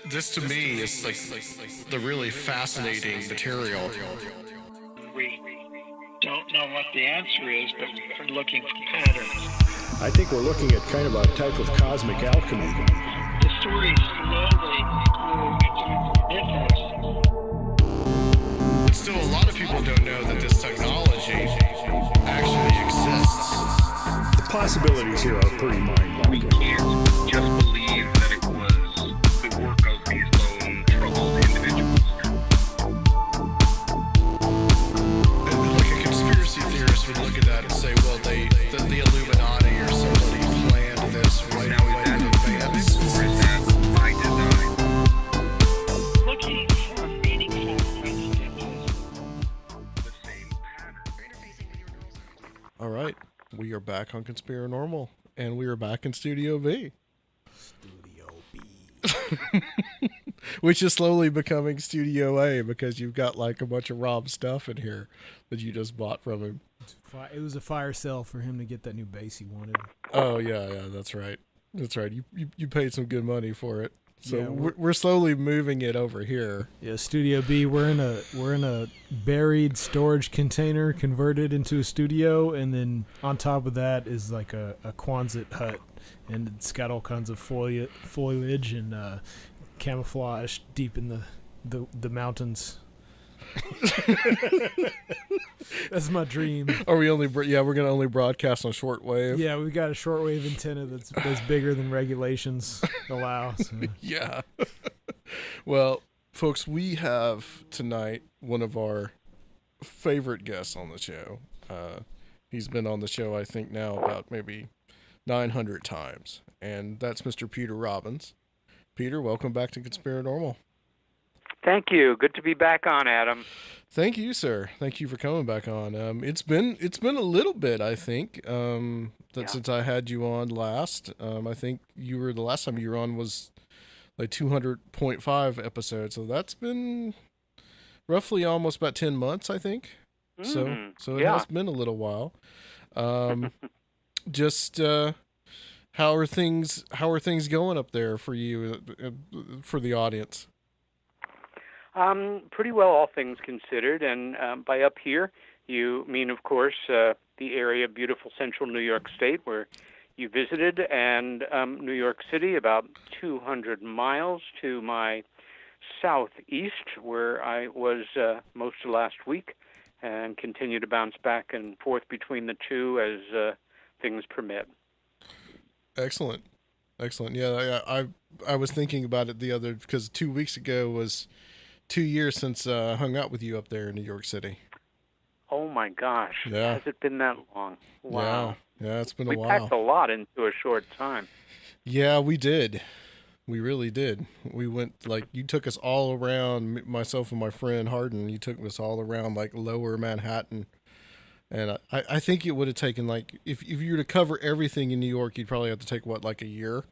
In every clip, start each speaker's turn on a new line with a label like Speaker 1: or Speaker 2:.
Speaker 1: this to me is like the really fascinating material.
Speaker 2: We don't know what the answer is, but we're looking for patterns.
Speaker 3: I think we're looking at kind of a type of cosmic alchemy.
Speaker 2: The story slowly grew into mythos.
Speaker 1: But still, a lot of people don't know that this technology actually exists.
Speaker 3: The possibilities here are pretty mind-boggling.
Speaker 4: We can't just believe that it was the work of these lone troubled individuals.
Speaker 1: And like a conspiracy theorist would look at that and say, well, the Illuminati or somebody planned this right
Speaker 4: Now,
Speaker 1: away
Speaker 4: is that
Speaker 1: in advance.
Speaker 4: or is that by design?
Speaker 2: Looking for meaningful coincidences.
Speaker 4: The same pattern.
Speaker 1: All right, we are back on Conspirinormal, and we are back in Studio B.
Speaker 3: Studio B.
Speaker 1: Which is slowly becoming Studio A because you've got like a bunch of Rob stuff in here that you just bought from him.
Speaker 5: It was a fire sale for him to get that new bass he wanted.
Speaker 1: Oh yeah, that's right. That's right. You paid some good money for it. So
Speaker 5: Yeah,
Speaker 1: we're slowly moving it over here.
Speaker 5: Yeah, Studio B. We're in a buried storage container converted into a studio, and then on top of that is like a Quonset hut, and it's got all kinds of foliage and camouflage deep in the mountains. That's my dream.
Speaker 1: Are we only? We're gonna only broadcast on shortwave.
Speaker 5: Yeah, we've got a shortwave antenna that's bigger than regulations allow. So.
Speaker 1: Yeah. Well, folks, we have tonight one of our favorite guests on the show. He's been on the show, I think, now about maybe 900 times, and that's Mr. Peter Robbins. Peter, welcome back to Conspirinormal.
Speaker 6: Thank you. Good to be back on, Adam.
Speaker 1: Thank you, sir. Thank you for coming back on. It's been a little bit, I think, since I had you on last. I think the last time you were on was like 200.5 episodes, so that's been roughly almost about 10 months, I think. So it has been a little while. Just how are things going up there for you, for the audience?
Speaker 6: Pretty well, all things considered. And by up here, you mean, of course, the area of beautiful central New York State where you visited, and New York City, about 200 miles to my southeast, where I was most of last week, and continue to bounce back and forth between the two as things permit.
Speaker 1: Excellent. Yeah, I was thinking about it because 2 weeks ago was 2 years since I hung out with you up there in New York City.
Speaker 6: Oh my gosh!
Speaker 1: Yeah.
Speaker 6: Has it been that long? Wow.
Speaker 1: Yeah, it's been
Speaker 6: we
Speaker 1: a while.
Speaker 6: We packed a lot into a short time.
Speaker 1: Yeah, we did. We really did. We went, you took us all around, myself and my friend Hardin, you took us all around, lower Manhattan. And I think it would have taken, if you were to cover everything in New York, you'd probably have to take, a year?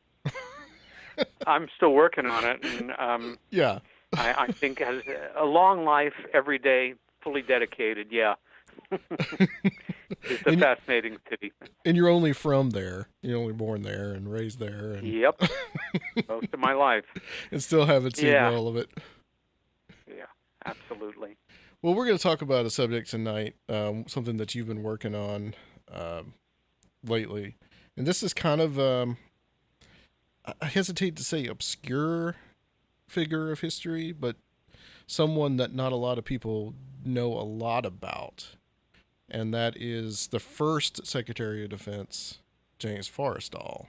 Speaker 6: I'm still working on it. And,
Speaker 1: yeah.
Speaker 6: I think has a long life, every day, fully dedicated, yeah. It's a fascinating city.
Speaker 1: And you're only from there. You're only born there and raised there. And
Speaker 6: Yep. Most of my life.
Speaker 1: And still haven't seen all of it.
Speaker 6: Yeah, absolutely.
Speaker 1: Well, we're going to talk about a subject tonight, something that you've been working on lately. And this is kind of, I hesitate to say obscure figure of history, but someone that not a lot of people know a lot about. And that is the first Secretary of Defense, James Forrestal.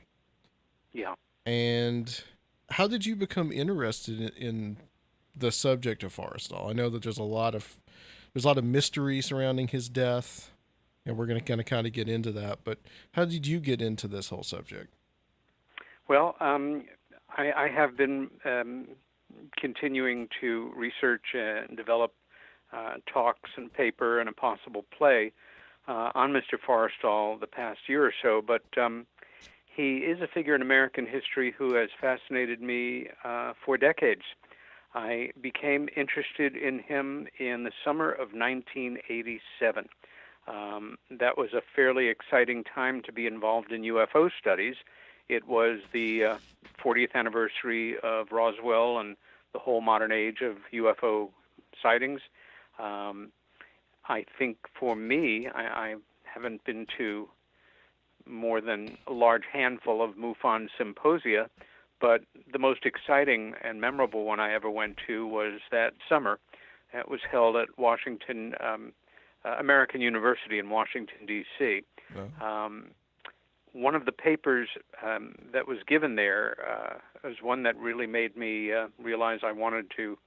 Speaker 6: Yeah.
Speaker 1: And how did you become interested in the subject of Forrestal? I know that there's a lot of mystery surrounding his death, and we're going to kind of get into that. But how did you get into this whole subject?
Speaker 6: Well, I have been continuing to research and develop talks and paper and a possible play on Mr. Forrestal the past year or so, but he is a figure in American history who has fascinated me for decades. I became interested in him in the summer of 1987. That was a fairly exciting time to be involved in UFO studies, It was the 40th anniversary of Roswell and the whole modern age of UFO sightings. I think for me, I haven't been to more than a large handful of MUFON symposia, but the most exciting and memorable one I ever went to was that summer. It was held at Washington, American University in Washington, D.C. One of the papers that was given there was one that really made me realize I wanted to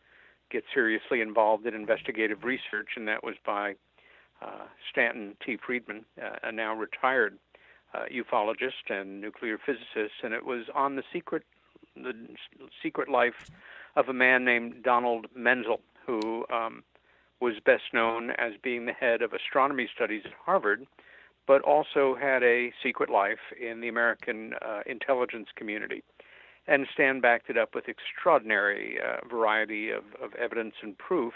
Speaker 6: get seriously involved in investigative research, and that was by Stanton T. Friedman, a now retired ufologist and nuclear physicist, and it was on the secret life of a man named Donald Menzel, who was best known as being the head of astronomy studies at Harvard, but also had a secret life in the American intelligence community. And Stan backed it up with extraordinary variety of evidence and proof.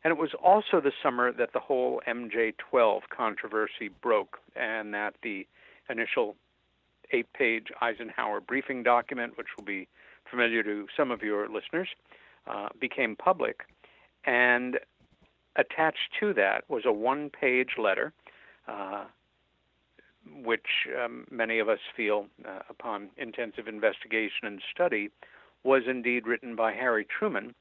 Speaker 6: And it was also the summer that the whole MJ-12 controversy broke, and that the initial 8-page Eisenhower briefing document, which will be familiar to some of your listeners, became public. And attached to that was a 1-page letter, which many of us feel, upon intensive investigation and study, was indeed written by Harry Truman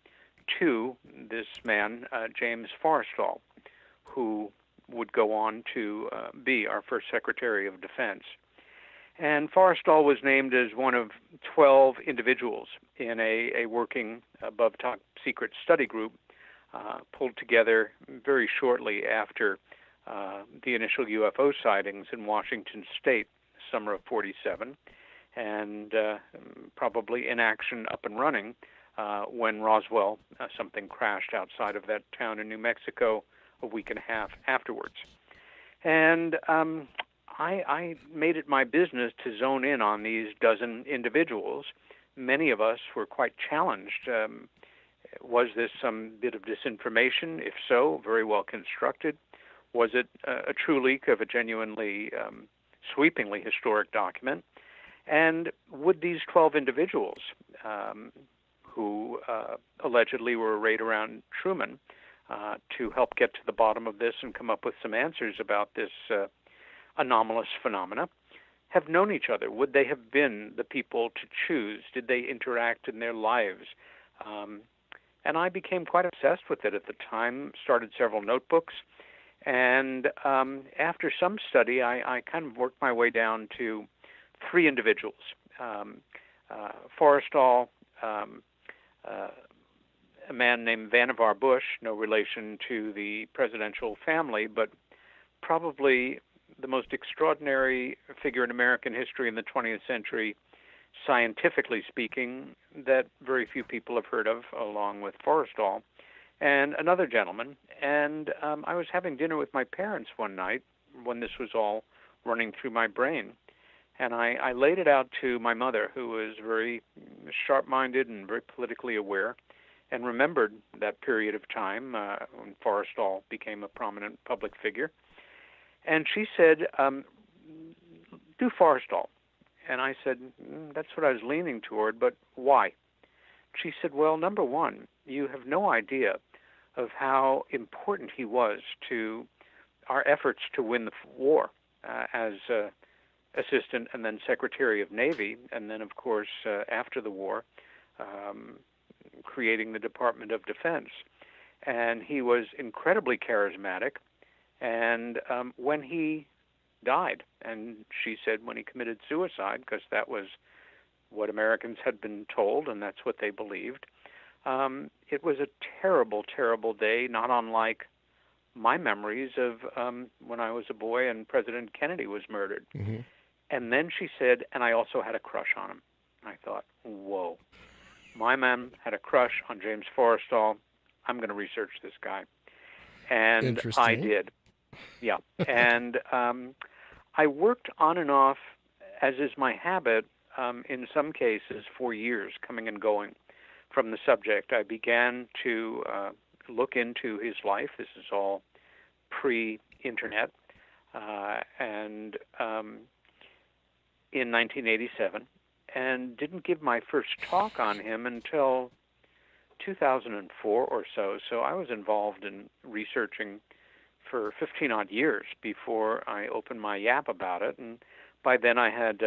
Speaker 6: to this man, James Forrestal, who would go on to be our first Secretary of Defense. And Forrestal was named as one of 12 individuals in a working above top secret study group pulled together very shortly after the initial UFO sightings in Washington State, summer of '47, and probably in action, up and running, when Roswell, something crashed outside of that town in New Mexico a week and a half afterwards. And I made it my business to zone in on these dozen individuals. Many of us were quite challenged. Was this some bit of disinformation? If so, very well constructed. Was it a true leak of a genuinely, sweepingly historic document? And would these 12 individuals who allegedly were arrayed around Truman to help get to the bottom of this and come up with some answers about this anomalous phenomena have known each other? Would they have been the people to choose? Did they interact in their lives? And I became quite obsessed with it at the time, started several notebooks. And after some study, I kind of worked my way down to 3 individuals. Forrestal, a man named Vannevar Bush, no relation to the presidential family, but probably the most extraordinary figure in American history in the 20th century, scientifically speaking, that very few people have heard of, along with Forrestal. And another gentleman, and I was having dinner with my parents one night when this was all running through my brain, and I laid it out to my mother, who was very sharp-minded and very politically aware, and remembered that period of time when Forrestal became a prominent public figure. And she said, do Forrestal. And I said, that's what I was leaning toward, but why? She said, well, number one, you have no idea of how important he was to our efforts to win the war as Assistant and then Secretary of Navy, and then, of course, after the war, creating the Department of Defense. And he was incredibly charismatic, and when he died, and she said when he committed suicide, because that was what Americans had been told, and that's what they believed. It was a terrible, terrible day, not unlike my memories of when I was a boy and President Kennedy was murdered. Mm-hmm. And then she said, and I also had a crush on him. I thought, whoa, my mom had a crush on James Forrestal. I'm going to research this guy. And I did. Yeah. And I worked on and off, as is my habit, in some cases for years, coming and going from the subject. I began to look into his life. This is all pre-internet. And in 1987 and didn't give my first talk on him until 2004 or so. So I was involved in researching for 15 odd years before I opened my yap about it. And by then I had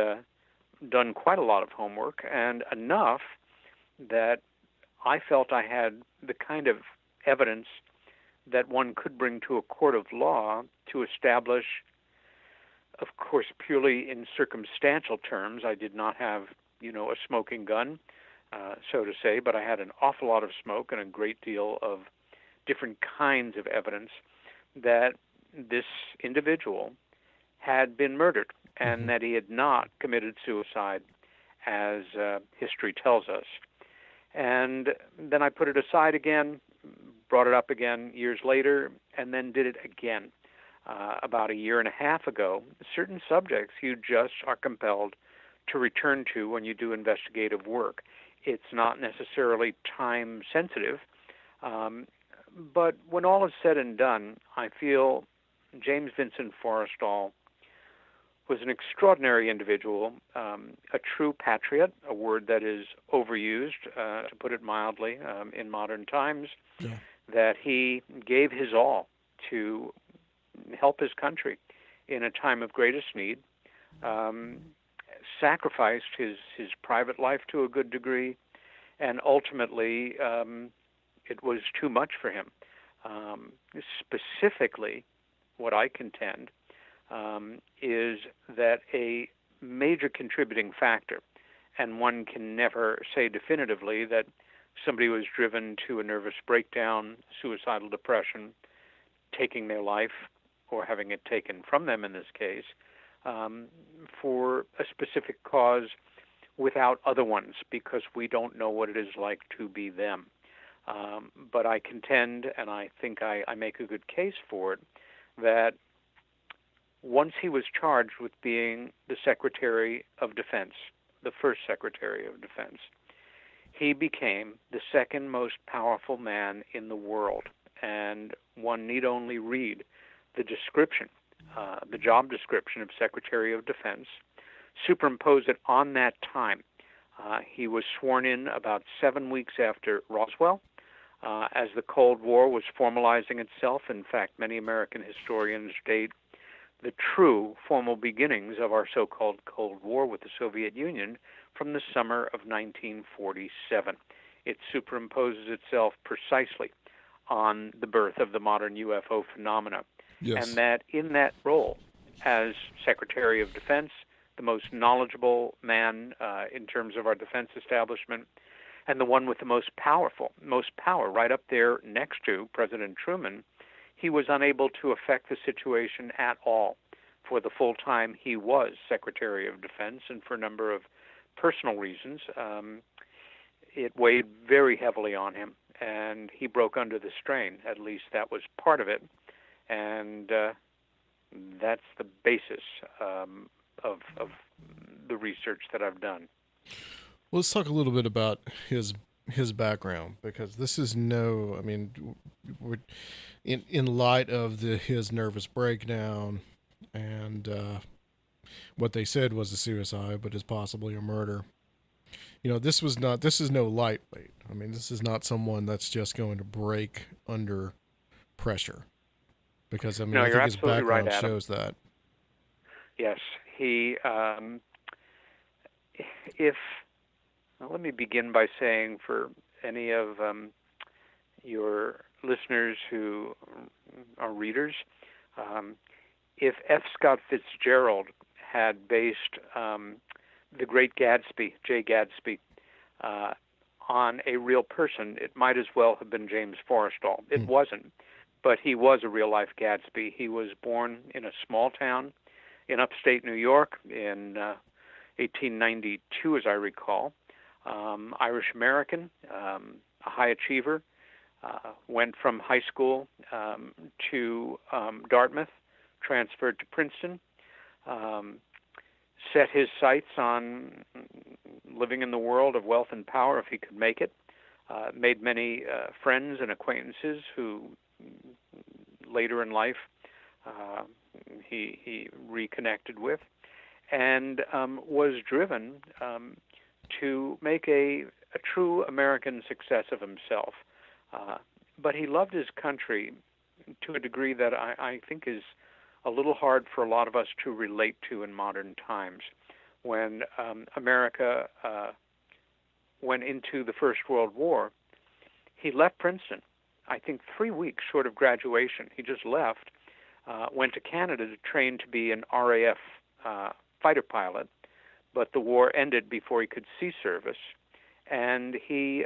Speaker 6: done quite a lot of homework, and enough that I felt I had the kind of evidence that one could bring to a court of law to establish, of course, purely in circumstantial terms. I did not have, a smoking gun, so to say, but I had an awful lot of smoke and a great deal of different kinds of evidence that this individual had been murdered and that he had not committed suicide, as history tells us. And then I put it aside again, brought it up again years later, and then did it again about a year and a half ago. Certain subjects you just are compelled to return to when you do investigative work. It's not necessarily time sensitive, but when all is said and done, I feel James Vincent Forrestal was an extraordinary individual, a true patriot, a word that is overused, to put it mildly, in modern times, that he gave his all to help his country in a time of greatest need, sacrificed his private life to a good degree, and ultimately it was too much for him. Specifically, what I contend is that a major contributing factor, and one can never say definitively that somebody was driven to a nervous breakdown, suicidal depression, taking their life, or having it taken from them in this case, for a specific cause without other ones, because we don't know what it is like to be them. But I contend, and I think I make a good case for it, that once he was charged with being the Secretary of Defense, the first Secretary of Defense, he became the second most powerful man in the world. And one need only read the description, the job description of Secretary of Defense, superimpose it on that time. He was sworn in about 7 weeks after Roswell, as the Cold War was formalizing itself. In fact, many American historians date the true formal beginnings of our so-called Cold War with the Soviet Union from the summer of 1947. It superimposes itself precisely on the birth of the modern UFO phenomena.
Speaker 1: Yes.
Speaker 6: And that in that role as Secretary of Defense, the most knowledgeable man in terms of our defense establishment, and the one with the most power right up there next to President Truman, he was unable to affect the situation at all for the full time he was Secretary of Defense, and for a number of personal reasons. It weighed very heavily on him, and he broke under the strain. At least that was part of it, and that's the basis of the research that I've done.
Speaker 1: Well, let's talk a little bit about his background, because this is we're in light of his nervous breakdown and what they said was a suicide, but is possibly a murder. This is no lightweight. This is not someone that's just going to break under pressure, because
Speaker 6: No,
Speaker 1: I
Speaker 6: you're
Speaker 1: think his
Speaker 6: absolutely
Speaker 1: background
Speaker 6: right, Adam.
Speaker 1: shows that.
Speaker 6: Yes, let me begin by saying, for any of your listeners who are readers, if F. Scott Fitzgerald had based the great Gadsby, J. Gadsby, on a real person, it might as well have been James Forrestal. It wasn't, but he was a real-life Gadsby. He was born in a small town in upstate New York in 1892, as I recall. Irish-American, a high achiever, went from high school to Dartmouth, transferred to Princeton, set his sights on living in the world of wealth and power if he could make it, made many friends and acquaintances who later in life he reconnected with, and was driven to make a true American success of himself. But he loved his country to a degree that I think is a little hard for a lot of us to relate to in modern times. When America went into the First World War, he left Princeton, I think 3 weeks short of graduation. He just left, went to Canada to train to be an RAF fighter pilot, but the war ended before he could see service. And he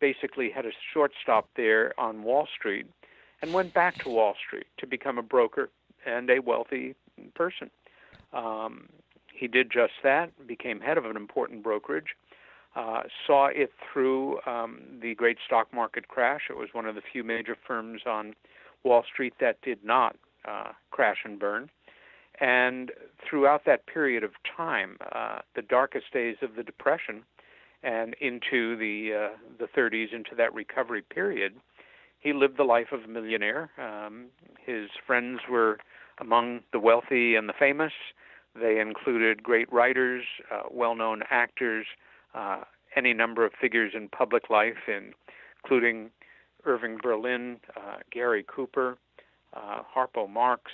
Speaker 6: basically had a short stop there on Wall Street and went back to Wall Street to become a broker and a wealthy person. He did just that, became head of an important brokerage, saw it through the great stock market crash. It was one of the few major firms on Wall Street that did not crash and burn. And throughout that period of time, the darkest days of the Depression and into the 30s, into that recovery period, he lived the life of a millionaire. His friends were among the wealthy and the famous. They included great writers, well-known actors, any number of figures in public life, including Irving Berlin, Gary Cooper, Harpo Marx,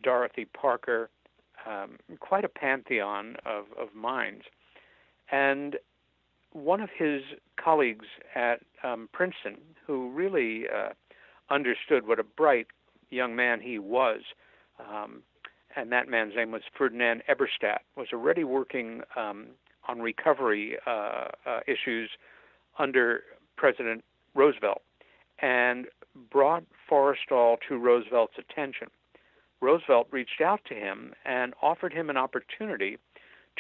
Speaker 6: Dorothy Parker, quite a pantheon of minds. And one of his colleagues at Princeton, who really understood what a bright young man he was, and that man's name was Ferdinand Eberstadt, was already working on recovery issues under President Roosevelt, and brought Forrestal to Roosevelt's attention. Roosevelt reached out to him and offered him an opportunity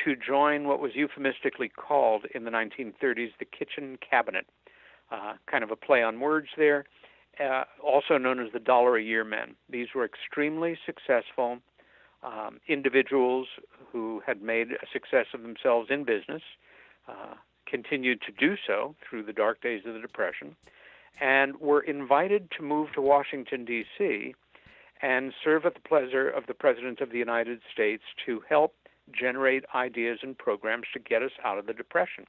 Speaker 6: to join what was euphemistically called in the 1930s the kitchen cabinet, kind of a play on words there, also known as the $1-a-year men. These were extremely successful individuals who had made a success of themselves in business, continued to do so through the dark days of the Depression, and were invited to move to Washington, D.C., and serve at the pleasure of the President of the United States to help generate ideas and programs to get us out of the Depression.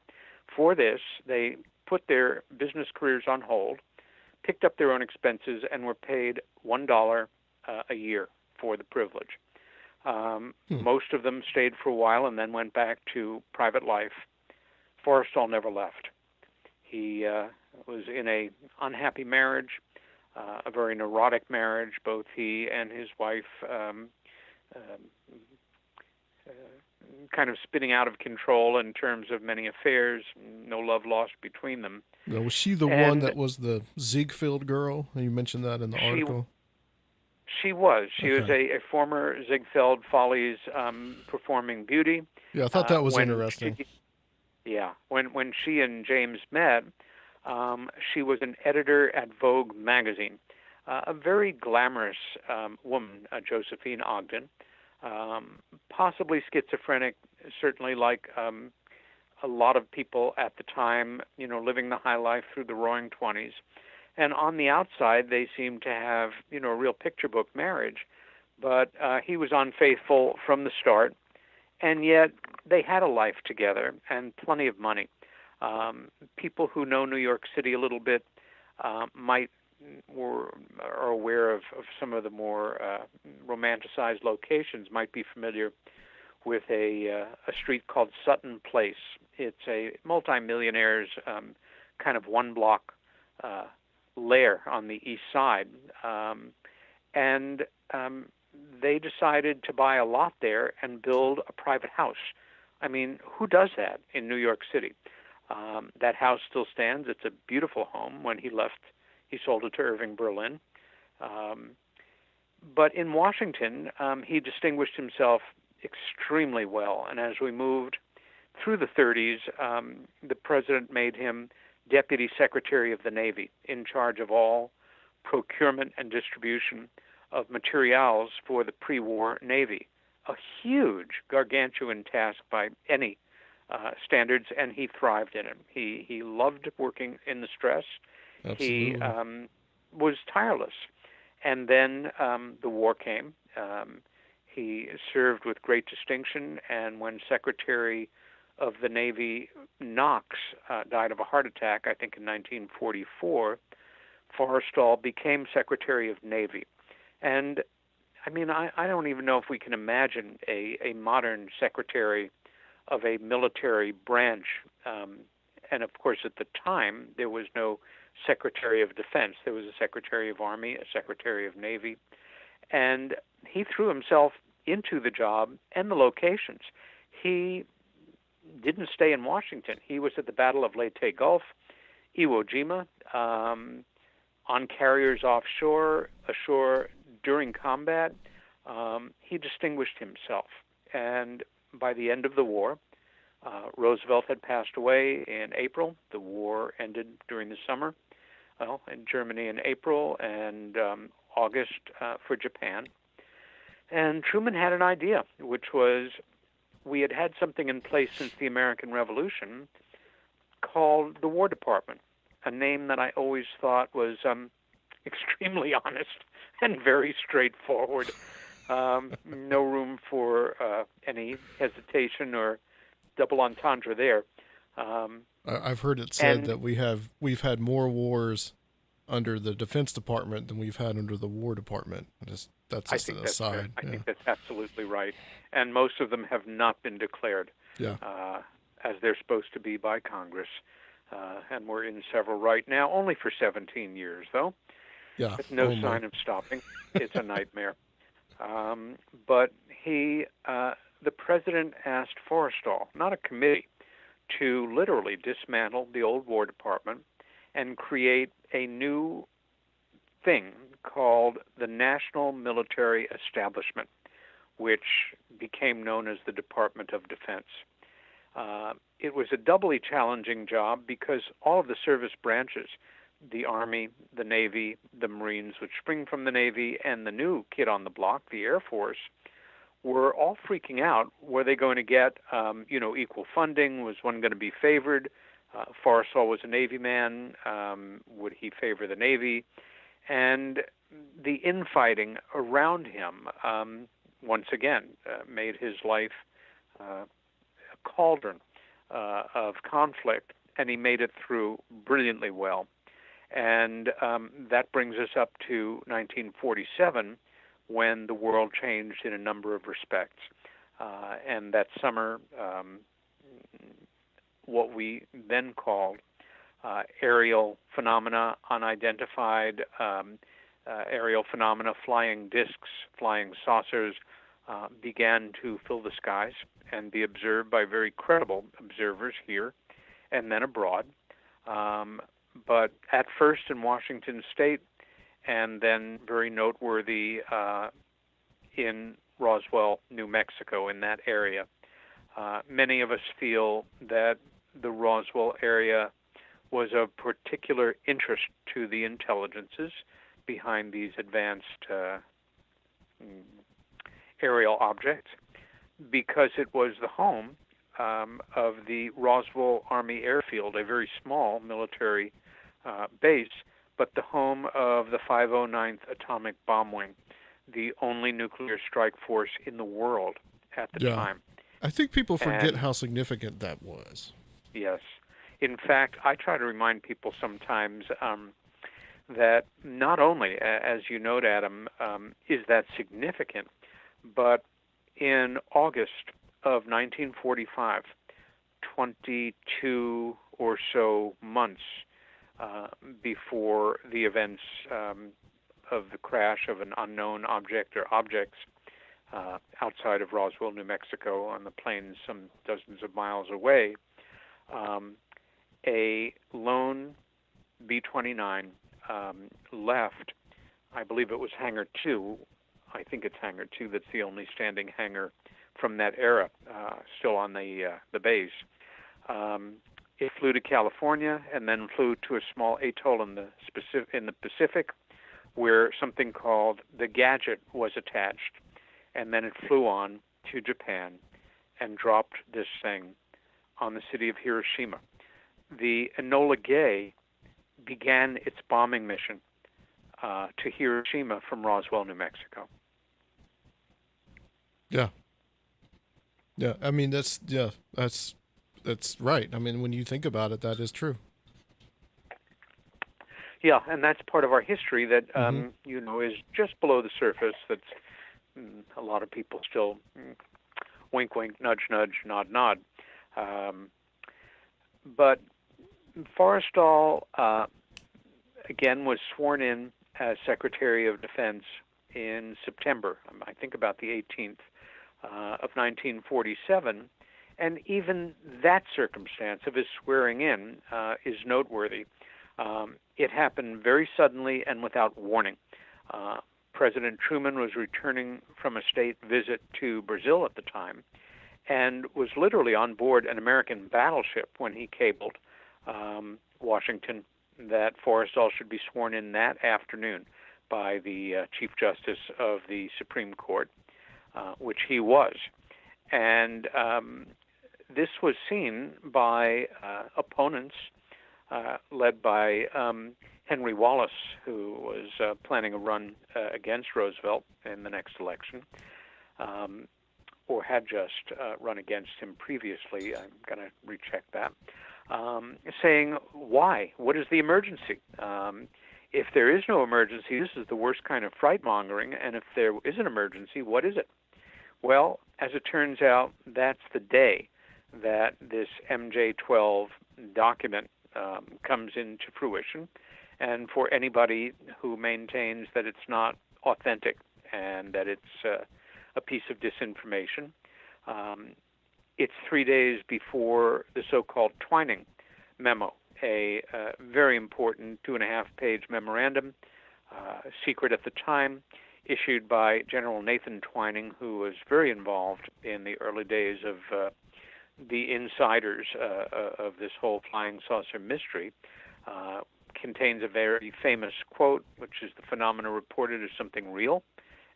Speaker 6: For this, they put their business careers on hold, picked up their own expenses, and were paid $1 a year for the privilege. Most of them stayed for a while and then went back to private life. Forrestal never left. He was in an unhappy marriage, a very neurotic marriage. Both he and his wife kind of spinning out of control in terms of many affairs, no love lost between them.
Speaker 1: Now, was she the one that was the Ziegfeld girl? You mentioned that in the article.
Speaker 6: She was. She was a former Ziegfeld Follies performing beauty.
Speaker 1: Yeah, I thought that was interesting.
Speaker 6: When she and James met, she was an editor at Vogue magazine, a very glamorous woman, Josephine Ogden, possibly schizophrenic, certainly like a lot of people at the time, living the high life through the roaring 20s. And on the outside, they seemed to have, a real picture book marriage. But he was unfaithful from the start, and yet they had a life together and plenty of money. People who know New York City a little bit are aware of some of the more romanticized locations, might be familiar with a street called Sutton Place. It's a multimillionaire's kind of one-block lair on the east side. And they decided to buy a lot there and build a private house. I mean, who does that in New York City? That house still stands. It's a beautiful home. When he left, he sold it to Irving Berlin. But in Washington, he distinguished himself extremely well. And as we moved through the 30s, the president made him Deputy Secretary of the Navy, in charge of all procurement and distribution of materials for the pre-war Navy. A huge, gargantuan task by any standards, and he thrived in it. He loved working in the stress.
Speaker 1: Absolutely.
Speaker 6: He was tireless. And then the war came. He served with great distinction, and when Secretary of the Navy Knox died of a heart attack, I think in 1944, Forrestal became Secretary of Navy. And I mean, I don't even know if we can imagine a modern secretary of a military branch. And of course, at the time, there was no Secretary of Defense. There was a Secretary of Army, a Secretary of Navy. And he threw himself into the job and the locations. He didn't stay in Washington. He was at the Battle of Leyte Gulf, Iwo Jima, on carriers offshore, ashore during combat. He distinguished himself. And by the end of the war, Roosevelt had passed away in April. The war ended during the summer, in Germany in April, and August for Japan. And Truman had an idea, which was we had had something in place since the American Revolution called the War Department, a name that I always thought was extremely honest and very straightforward. No room for any hesitation or double entendre there.
Speaker 1: I've heard it said that we've had more wars under the Defense Department than we've had under the War Department. That's just an aside.
Speaker 6: I think that's absolutely right. And most of them have not been declared as they're supposed to be by Congress. And we're in several right now, only for 17 years, though.
Speaker 1: Yeah.
Speaker 6: With no sign of stopping. It's a nightmare. But the president asked Forrestal, not a committee, to literally dismantle the old War Department and create a new thing called the National Military Establishment, which became known as the Department of Defense. It was a doubly challenging job because all of the service branches, the Army, the Navy, the Marines, which spring from the Navy, and the new kid on the block, the Air Force, were all freaking out. Were they going to get, equal funding? Was one going to be favored? Forrestal was a Navy man. Would he favor the Navy? And the infighting around him, once again, made his life a cauldron of conflict, and he made it through brilliantly well. And that brings us up to 1947, when the world changed in a number of respects. And that summer, what we then called aerial phenomena, unidentified aerial phenomena, flying discs, flying saucers, began to fill the skies and be observed by very credible observers here and then abroad. But at first in Washington State, and then very noteworthy in Roswell, New Mexico, in that area. Many of us feel that the Roswell area was of particular interest to the intelligences behind these advanced aerial objects because it was the home of the Roswell Army Airfield, a very small military base, but the home of the 509th Atomic Bomb Wing, the only nuclear strike force in the world at the time.
Speaker 1: I think people forget how significant that was.
Speaker 6: Yes. In fact, I try to remind people sometimes that not only, as you note, Adam, is that significant, but in August of 1945, 22 or so months before the events of the crash of an unknown object or objects outside of Roswell, New Mexico, on the plains some dozens of miles away, a lone B-29 left. I believe it was Hangar 2. I think it's Hangar 2 that's the only standing hangar from that era, still on the base. It flew to California and then flew to a small atoll in the Pacific where something called the Gadget was attached. And then it flew on to Japan and dropped this thing on the city of Hiroshima. The Enola Gay began its bombing mission to Hiroshima from Roswell, New Mexico.
Speaker 1: Yeah. Yeah. I mean, that's right. I mean, when you think about it, that is true.
Speaker 6: Yeah, and that's part of our history that
Speaker 1: Mm-hmm.
Speaker 6: is just below the surface. That's a lot of people still wink, wink, nudge, nudge, nod, nod. But Forrestal again was sworn in as Secretary of Defense in September, I think about the 18th of 1947, and even that circumstance of his swearing in is noteworthy. It happened very suddenly and without warning. President Truman was returning from a state visit to Brazil at the time and was literally on board an American battleship when he cabled Washington that Forrestal should be sworn in that afternoon by the Chief Justice of the Supreme Court, which he was. And this was seen by opponents led by Henry Wallace, who was planning a run against Roosevelt in the next election, or had just run against him previously. I'm going to recheck that. Saying, why? What is the emergency? If there is no emergency, this is the worst kind of fright-mongering, and if there is an emergency, what is it? Well, as it turns out, that's the day that this MJ-12 document comes into fruition, and for anybody who maintains that it's not authentic and that it's a piece of disinformation, it's 3 days before the so-called Twining memo, a very important 2.5-page memorandum, secret at the time, issued by General Nathan Twining, who was very involved in the early days of the insiders of this whole flying saucer mystery. Contains a very famous quote, which is, "The phenomena reported as something real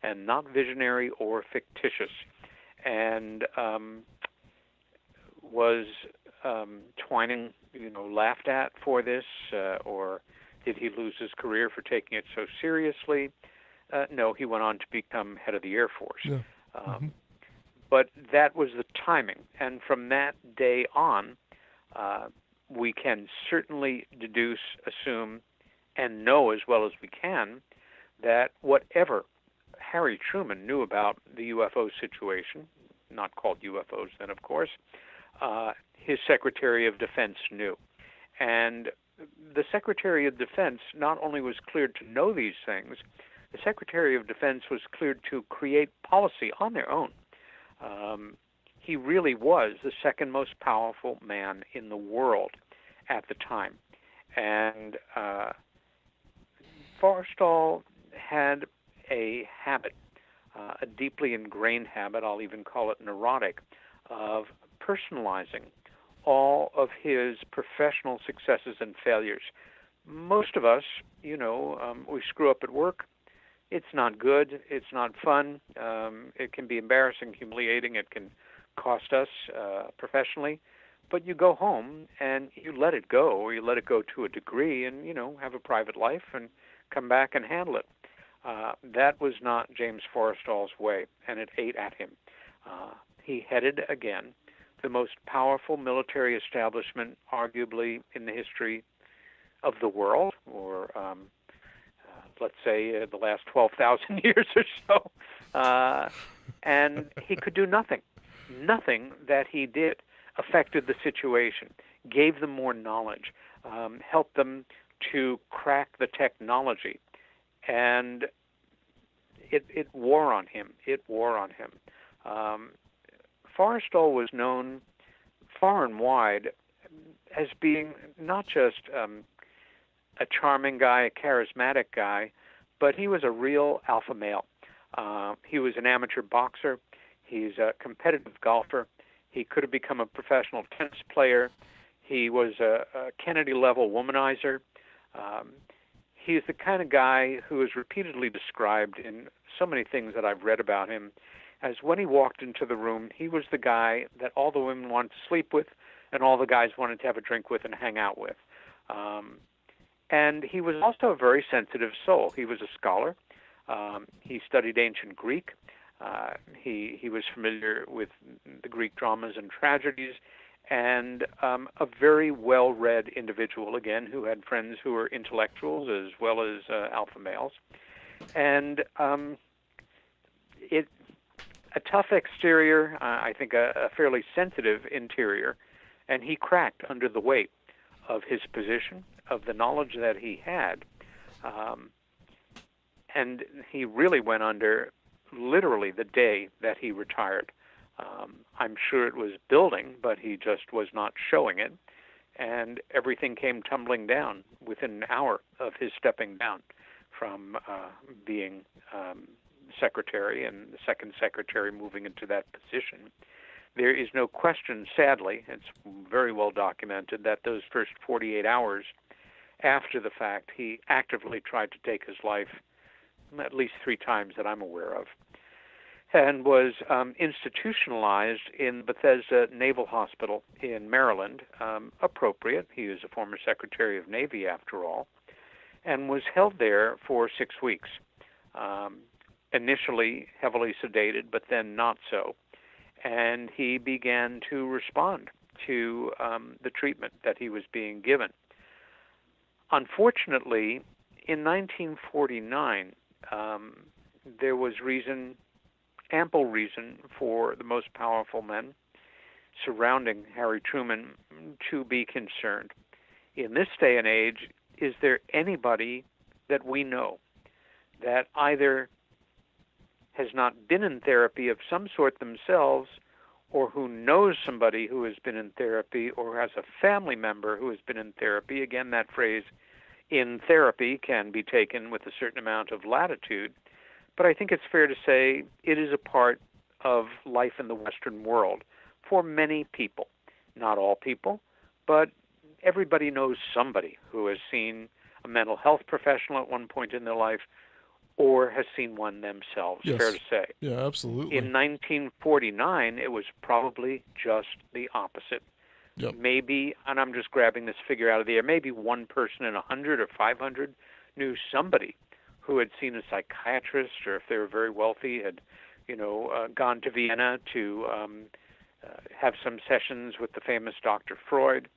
Speaker 6: and not visionary or fictitious." And was Twining, laughed at for this, or did he lose his career for taking it so seriously? No, he went on to become head of the Air Force.
Speaker 1: Yeah.
Speaker 6: But that was the timing, and from that day on, we can certainly deduce, assume, and know as well as we can that whatever Harry Truman knew about the UFO situation, not called UFOs then, of course, his Secretary of Defense knew. And the Secretary of Defense not only was cleared to know these things, the Secretary of Defense was cleared to create policy on their own. He really was the second most powerful man in the world at the time. And Forrestal had a habit, a deeply ingrained habit, I'll even call it neurotic, of personalizing all of his professional successes and failures. Most of us, we screw up at work. It's not good. It's not fun. It can be embarrassing, humiliating. It can cost us professionally. But you go home and you let it go, or you let it go to a degree and, have a private life and come back and handle it. That was not James Forrestal's way, and it ate at him. He headed, again, the most powerful military establishment, arguably, in the history of the world, or let's say the last 12,000 years or so. And he could do nothing. Nothing that he did affected the situation, gave them more knowledge, helped them to crack the technology. And it wore on him. It wore on him. Forrestal was known far and wide as being not just a charming guy, a charismatic guy, but he was a real alpha male. He was an amateur boxer. He's a competitive golfer. He could have become a professional tennis player. He was a Kennedy-level womanizer. He's the kind of guy who is repeatedly described in so many things that I've read about him as when he walked into the room, he was the guy that all the women wanted to sleep with and all the guys wanted to have a drink with and hang out with. And he was also a very sensitive soul. He was a scholar. He studied ancient Greek. He was familiar with the Greek dramas and tragedies, and a very well-read individual, again, who had friends who were intellectuals as well as alpha males. And a tough exterior, I think a fairly sensitive interior, and he cracked under the weight of his position, of the knowledge that he had. And he really went under literally the day that he retired. I'm sure it was building, but he just was not showing it. And everything came tumbling down within an hour of his stepping down from being secretary and the second secretary moving into that position. There is no question, sadly, it's very well documented, that those first 48 hours after the fact, he actively tried to take his life at least 3 times that I'm aware of, and was institutionalized in Bethesda Naval Hospital in Maryland. Appropriate. He was a former Secretary of Navy, after all, and was held there for 6 weeks. Initially heavily sedated, but then not so. And he began to respond to the treatment that he was being given. Unfortunately, in 1949, there was ample reason for the most powerful men surrounding Harry Truman to be concerned. In this day and age, is there anybody that we know that either has not been in therapy of some sort themselves, or who knows somebody who has been in therapy, or has a family member who has been in therapy? Again, that phrase, in therapy, can be taken with a certain amount of latitude, but I think it's fair to say it is a part of life in the Western world for many people. Not all people, but everybody knows somebody who has seen a mental health professional at one point in their life, or has seen one themselves,
Speaker 1: Yes.
Speaker 6: fair to say.
Speaker 1: Yeah, absolutely.
Speaker 6: In 1949, it was probably just the opposite.
Speaker 1: Yep.
Speaker 6: Maybe, and I'm just grabbing this figure out of the air, maybe one person in 100 or 500 knew somebody who had seen a psychiatrist, or if they were very wealthy, had gone to Vienna to have some sessions with the famous Dr. Freud.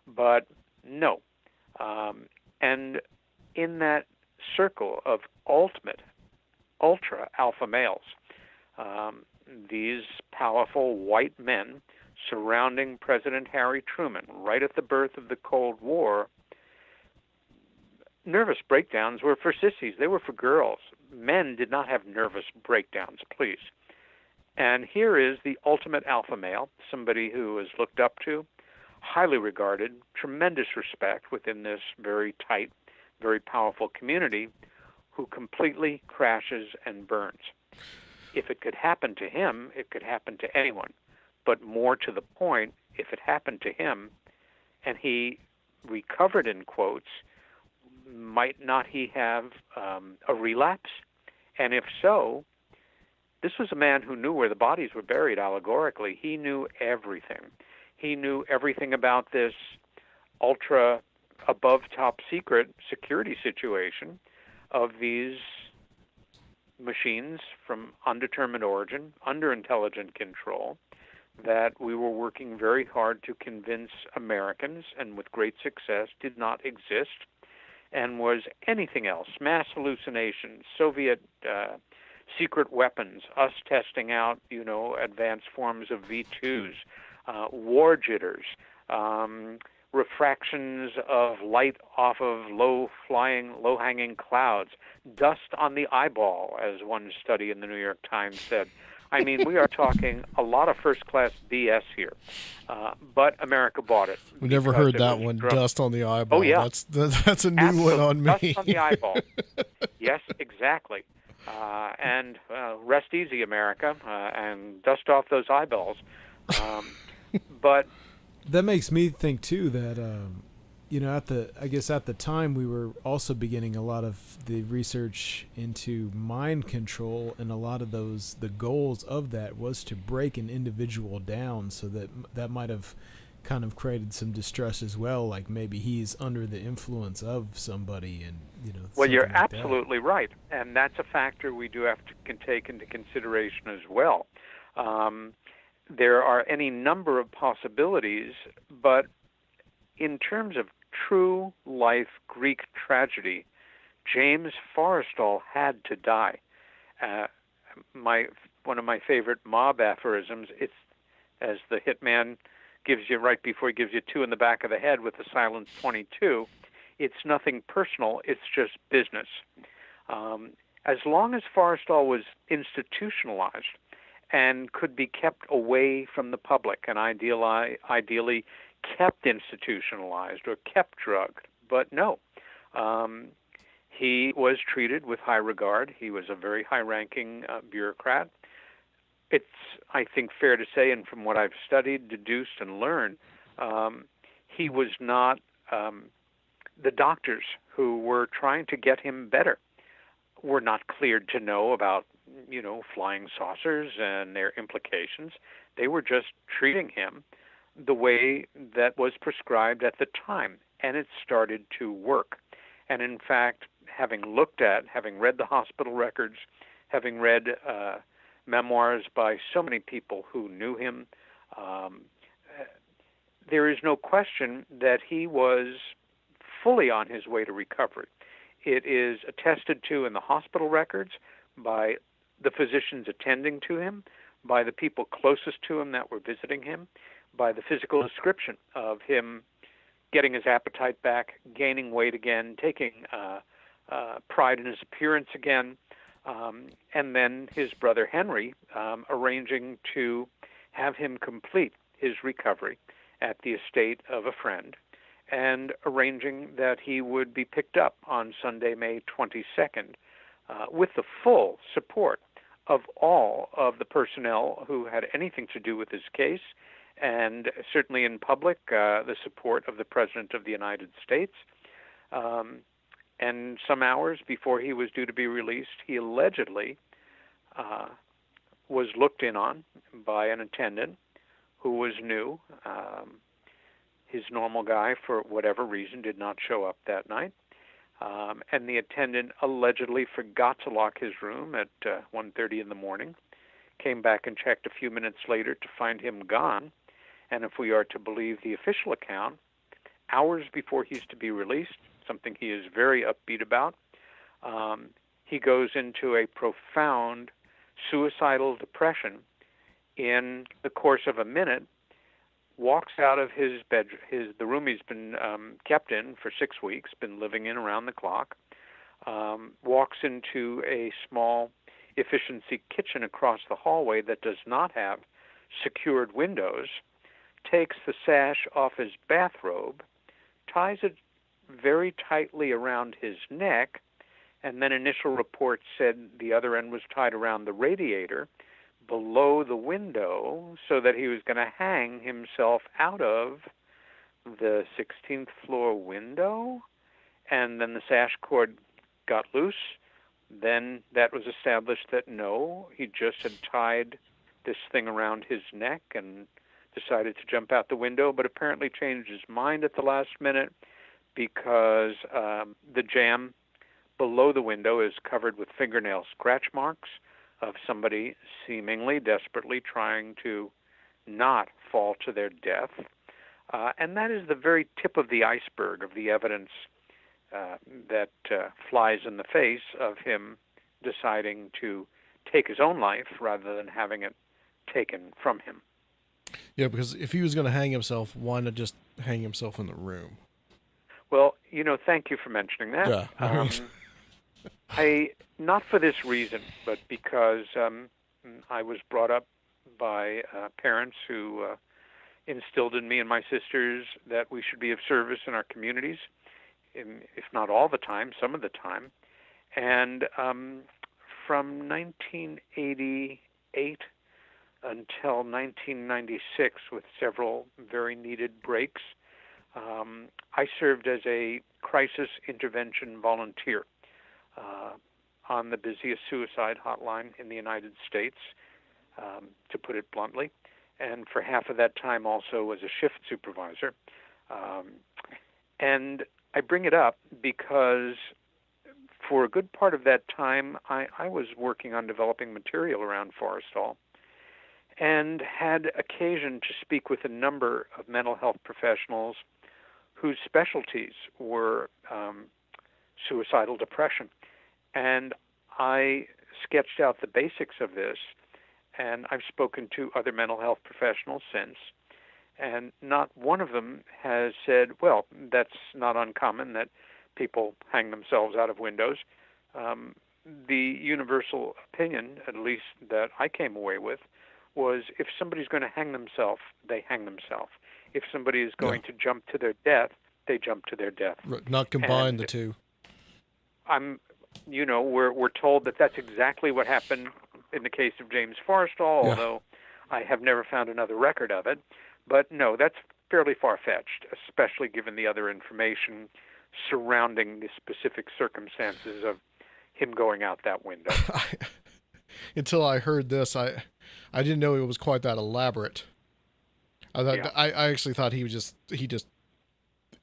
Speaker 6: But no. And in that circle of ultra alpha males, these powerful white men surrounding President Harry Truman right at the birth of the Cold War, nervous breakdowns were for sissies. They were for girls. Men did not have nervous breakdowns, please. And here is the ultimate alpha male, somebody who is looked up to, highly regarded, tremendous respect within this very tight, very powerful community, who completely crashes and burns. If it could happen to him, it could happen to anyone. But more to the point, if it happened to him and he recovered, in quotes, might not he have a relapse? And if so, this was a man who knew where the bodies were buried, allegorically. He knew everything. He knew everything about this ultra above top secret security situation of these machines from undetermined origin, under intelligent control, that we were working very hard to convince Americans, and with great success, did not exist, and was anything else, mass hallucinations, Soviet secret weapons, us testing out, advanced forms of V2s, war jitters, refractions of light off of low-hanging clouds, dust on the eyeball, as one study in the New York Times said. I mean, we are talking a lot of first-class BS here, but America bought it.
Speaker 1: We never heard that one, dust on the eyeball.
Speaker 6: Oh, yeah.
Speaker 1: That's a new
Speaker 6: Absolutely.
Speaker 1: one on me.
Speaker 6: Dust on the eyeball. Yes, exactly. And rest easy, America, and dust off those eyeballs. But
Speaker 5: that makes me think too that at the time we were also beginning a lot of the research into mind control, and a lot of the goals of that was to break an individual down, so that might have kind of created some distress as well. Like maybe he's under the influence of somebody, and
Speaker 6: Well, you're
Speaker 5: something like that.
Speaker 6: absolutely right, and that's a factor we do have to take into consideration as well. There are any number of possibilities, but in terms of true life Greek tragedy, James Forrestal had to die. One of my favorite mob aphorisms, it's as the hitman gives you right before he gives you 2 in the back of the head with the silent 22, it's nothing personal, it's just business. As long as Forrestal was institutionalized and could be kept away from the public and ideally kept institutionalized or kept drugged, but no. He was treated with high regard. He was a very high-ranking bureaucrat. It's, I think, fair to say, and from what I've studied, deduced, and learned, he was not the doctors who were trying to get him better were not cleared to know about, flying saucers and their implications. They were just treating him the way that was prescribed at the time, and it started to work. And in fact, having read the hospital records, having read memoirs by so many people who knew him, there is no question that he was fully on his way to recovery. It is attested to in the hospital records by the physicians attending to him, by the people closest to him that were visiting him, by the physical description of him getting his appetite back, gaining weight again, taking pride in his appearance again, and then his brother Henry arranging to have him complete his recovery at the estate of a friend, and arranging that he would be picked up on Sunday, May 22nd, with the full support of all of the personnel who had anything to do with his case, and certainly in public, the support of the President of the United States. And some hours before he was due to be released, he allegedly was looked in on by an attendant who was new. His normal guy, for whatever reason, did not show up that night. And the attendant allegedly forgot to lock his room at 1:30 in the morning, came back and checked a few minutes later to find him gone. And if we are to believe the official account, hours before he's to be released, something he is very upbeat about, he goes into a profound suicidal depression in the course of a minute, walks out of his bedroom, the room he's been kept in for 6 weeks, been living in around the clock, walks into a small efficiency kitchen across the hallway that does not have secured windows, takes the sash off his bathrobe, ties it very tightly around his neck, and then initial reports said the other end was tied around the radiator below the window so that he was going to hang himself out of the 16th floor window, and then the sash cord got loose. Then that was established that no, he just had tied this thing around his neck and decided to jump out the window, but apparently changed his mind at the last minute because the jamb below the window is covered with fingernail scratch marks of somebody seemingly desperately trying to not fall to their death. And that is the very tip of the iceberg of the evidence that flies in the face of him deciding to take his own life rather than having it taken from him.
Speaker 1: Yeah, because if he was going to hang himself, why not just hang himself in the room?
Speaker 6: Well, thank you for mentioning that.
Speaker 1: Yeah.
Speaker 6: Not for this reason, but because I was brought up by parents who instilled in me and my sisters that we should be of service in our communities, if not all the time, some of the time. And from 1988 until 1996, with several very needed breaks, I served as a crisis intervention volunteer on the busiest suicide hotline in the United States, to put it bluntly. and for half of that time also was a shift supervisor. And I bring it up because for a good part of that time, I was working on developing material around Forrestal and had occasion to speak with a number of mental health professionals whose specialties were suicidal depression. And I sketched out the basics of this, and I've spoken to other mental health professionals since, and not one of them has said, well, that's not uncommon that people hang themselves out of windows. The universal opinion, at least that I came away with, was if somebody's going to hang themselves, they hang themselves. If somebody is going to jump to their death, they jump to their death.
Speaker 1: Not combine
Speaker 6: And
Speaker 1: the two.
Speaker 6: we're told that that's exactly what happened in the case of James Forrestal, although I have never found another record of it. But no, that's fairly far-fetched, especially given the other information surrounding the specific circumstances of him going out that window.
Speaker 1: Until I heard this, I didn't know it was quite that elaborate. I actually thought he just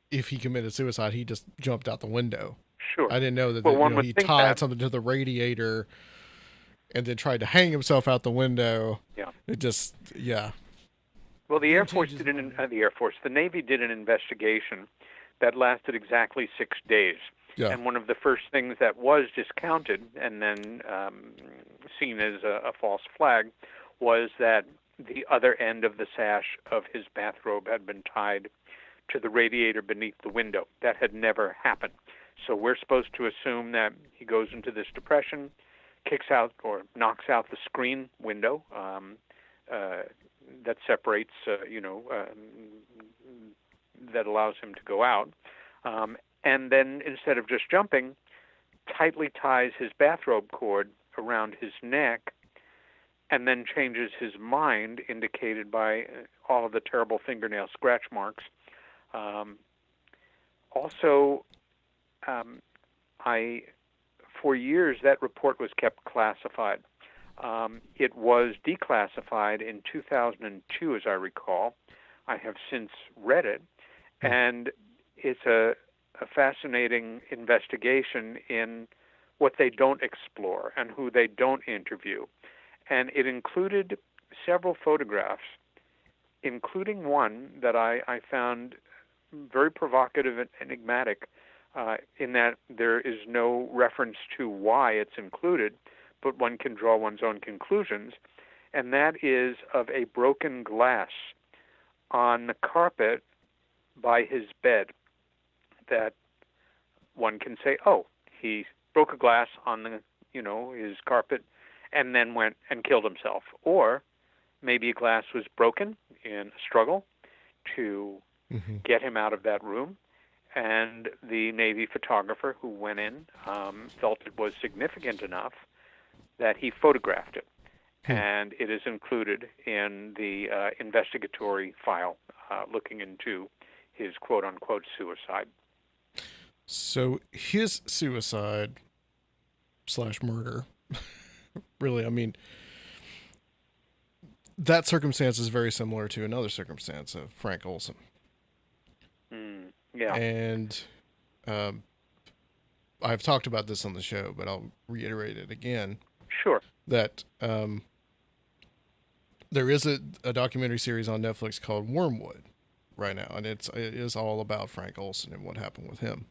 Speaker 1: if he committed suicide, he just jumped out the window.
Speaker 6: Sure.
Speaker 1: I didn't know that he
Speaker 6: think
Speaker 1: tied
Speaker 6: that.
Speaker 1: something to the radiator and then tried to hang himself out the window.
Speaker 6: Yeah.
Speaker 1: It just,
Speaker 6: Well, the Navy did an investigation that lasted exactly 6 days.
Speaker 1: Yeah.
Speaker 6: And one of the first things that was discounted and then seen as a false flag was that the other end of the sash of his bathrobe had been tied to the radiator beneath the window. That had never happened. So we're supposed to assume that he goes into this depression, kicks out or knocks out the screen window that separates, that allows him to go out. And then instead of just jumping, tightly ties his bathrobe cord around his neck and then changes his mind, indicated by all of the terrible fingernail scratch marks. For years, that report was kept classified. It was declassified in 2002, as I recall. I have since read it, and it's a fascinating investigation in what they don't explore and who they don't interview. And it included several photographs, including one that I found very provocative and enigmatic, in that there is no reference to why it's included, but one can draw one's own conclusions, and that is of a broken glass on the carpet by his bed, that one can say, oh, he broke a glass on the, his carpet and then went and killed himself. Or maybe a glass was broken in a struggle to get him out of that room, and the Navy photographer who went in felt it was significant enough that he photographed it. And it is included in the investigatory file looking into his quote-unquote suicide.
Speaker 1: So his suicide / murder, really, I mean, that circumstance is very similar to another circumstance of Frank Olson.
Speaker 6: Yeah.
Speaker 1: And I've talked about this on the show, but I'll reiterate it again.
Speaker 6: Sure.
Speaker 1: That there is a documentary series on Netflix called Wormwood right now, and it is all about Frank Olson and what happened with him.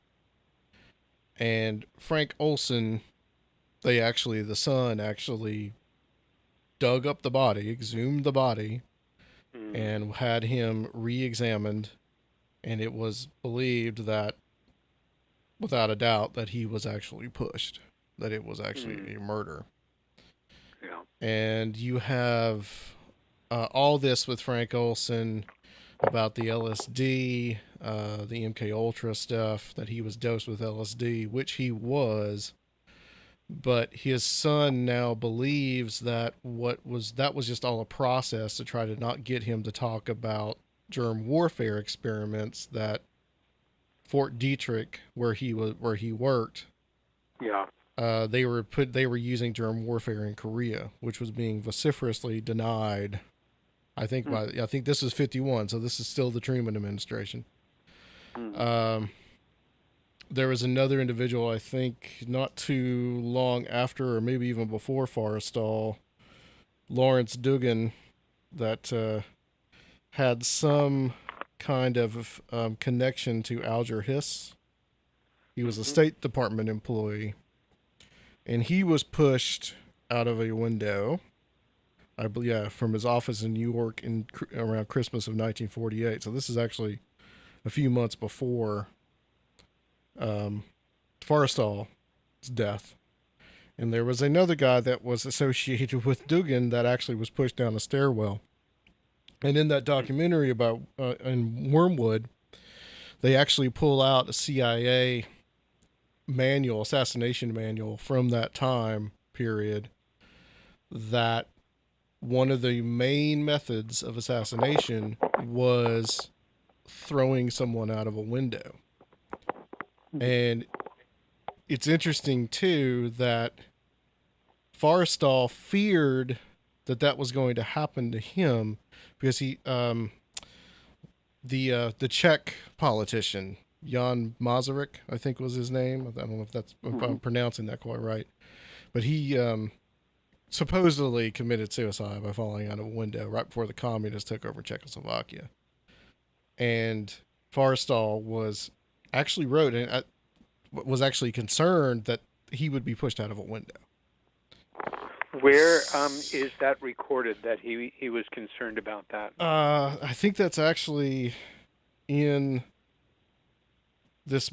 Speaker 1: And Frank Olson, the son actually dug up the body, exhumed the body, and had him re-examined, and it was believed that, without a doubt, that he was actually pushed, that it was actually a murder.
Speaker 6: Yeah.
Speaker 1: And you have all this with Frank Olson about the LSD, the MK Ultra stuff, that he was dosed with LSD, which he was, but his son now believes that that was just all a process to try to not get him to talk about germ warfare experiments that Fort Detrick, where he worked.
Speaker 6: Yeah.
Speaker 1: They were using germ warfare in Korea, which was being vociferously denied I think this is 51, so this is still the Truman administration. There was another individual, I think, not too long after, or maybe even before Forrestal, Lawrence Dugan, that had some kind of connection to Alger Hiss. He was a State Department employee, and he was pushed out of a window, I believe, from his office in New York around Christmas of 1948. So this is actually a few months before Forrestal's death. And there was another guy that was associated with Dugan that actually was pushed down a stairwell. And in that documentary about in Wormwood, they actually pull out a CIA manual, assassination manual from that time period, that one of the main methods of assassination was throwing someone out of a window. And it's interesting too that Forrestal feared that was going to happen to him because he the Czech politician Jan Masaryk, I think was his name. I don't know if I'm pronouncing that quite right, but he supposedly committed suicide by falling out of a window right before the communists took over Czechoslovakia. And Forrestal was actually was actually concerned that he would be pushed out of a window.
Speaker 6: Where is that recorded that he was concerned about that?
Speaker 1: I think that's actually in this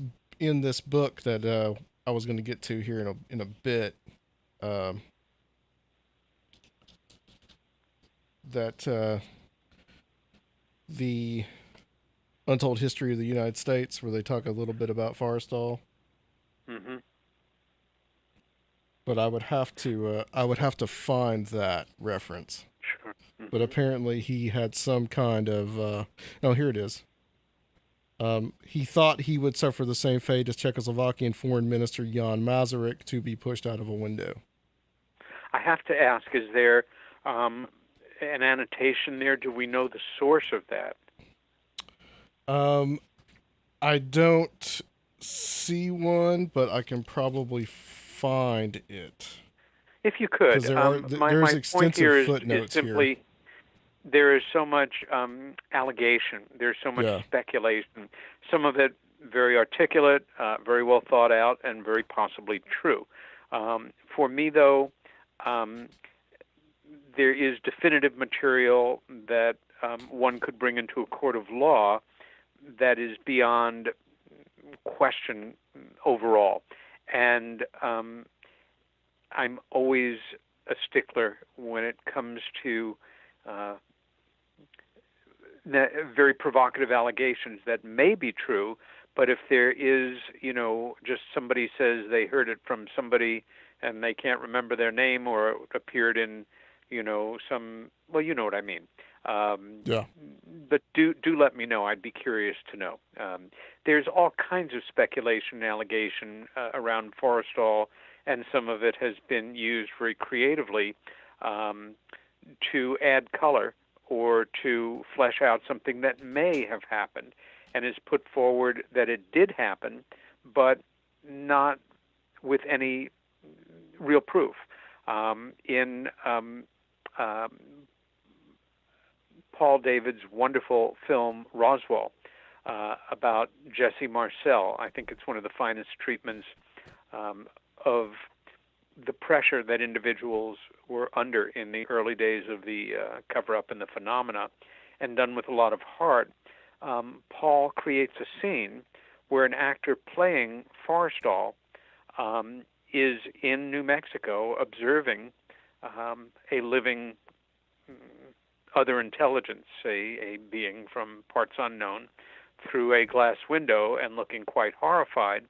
Speaker 1: book that I was going to get to here in a bit. That the Untold History of the United States, where they talk a little bit about Forrestal.
Speaker 6: Mm-hmm.
Speaker 1: But I would have to find that reference.
Speaker 6: Sure. Mm-hmm.
Speaker 1: But apparently he had some kind of here it is. He thought he would suffer the same fate as Czechoslovakian Foreign Minister Jan Masaryk, to be pushed out of a window.
Speaker 6: I have to ask, is there an annotation there? Do we know the source of that?
Speaker 1: I don't see one, but I can probably find it.
Speaker 6: If you could.
Speaker 1: There's extensive
Speaker 6: point here is
Speaker 1: footnotes
Speaker 6: simply
Speaker 1: here.
Speaker 6: There is so much allegation. There's so much speculation. Some of it very articulate, very well thought out, and very possibly true. For me, though, there is definitive material that one could bring into a court of law that is beyond question overall. And I'm always a stickler when it comes to very provocative allegations that may be true, but if there is, just somebody says they heard it from somebody and they can't remember their name, or it appeared in, some, well, you know what I mean. But do let me know. I'd be curious to know. There's all kinds of speculation and allegation around Forrestal, and some of it has been used very creatively to add color or to flesh out something that may have happened, and is put forward that it did happen, but not with any real proof. In Paul David's wonderful film Roswell about Jesse Marcel, I think it's one of the finest treatments of the pressure that individuals were under in the early days of the cover-up and the phenomena, and done with a lot of heart. Paul creates a scene where an actor playing Forrestal is in New Mexico observing a living other intelligence, a being from parts unknown, through a glass window and looking quite horrified.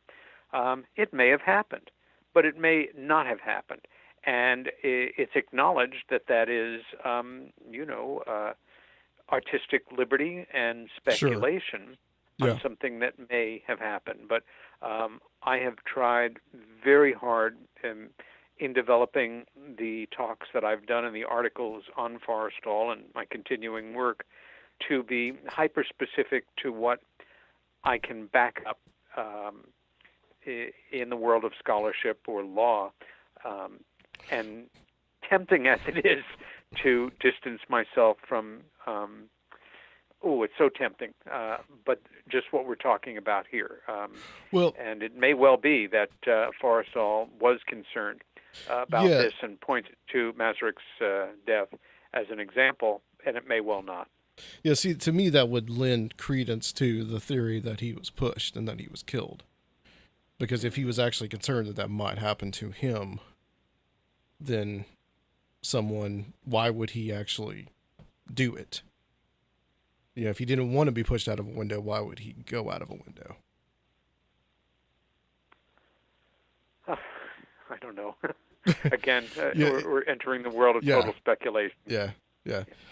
Speaker 6: It may have happened, but it may not have happened. And it's acknowledged that is, artistic liberty and speculation on something that may have happened. But I have tried very hard in developing the talks that I've done and the articles on Forrestal and my continuing work to be hyper-specific to what I can back up in the world of scholarship or law, and tempting as it is to distance myself from, it's so tempting, but just what we're talking about here. And it may well be that Forrestal was concerned about this and pointed to Mazurik's death as an example, and it may well not.
Speaker 1: Yeah, see, to me, that would lend credence to the theory that he was pushed and that he was killed. Because if he was actually concerned that that might happen to him, then why would he actually do it? You know, if he didn't want to be pushed out of a window, why would he go out of a window?
Speaker 6: I don't know. Again, we're entering the world of total speculation.
Speaker 1: Yeah.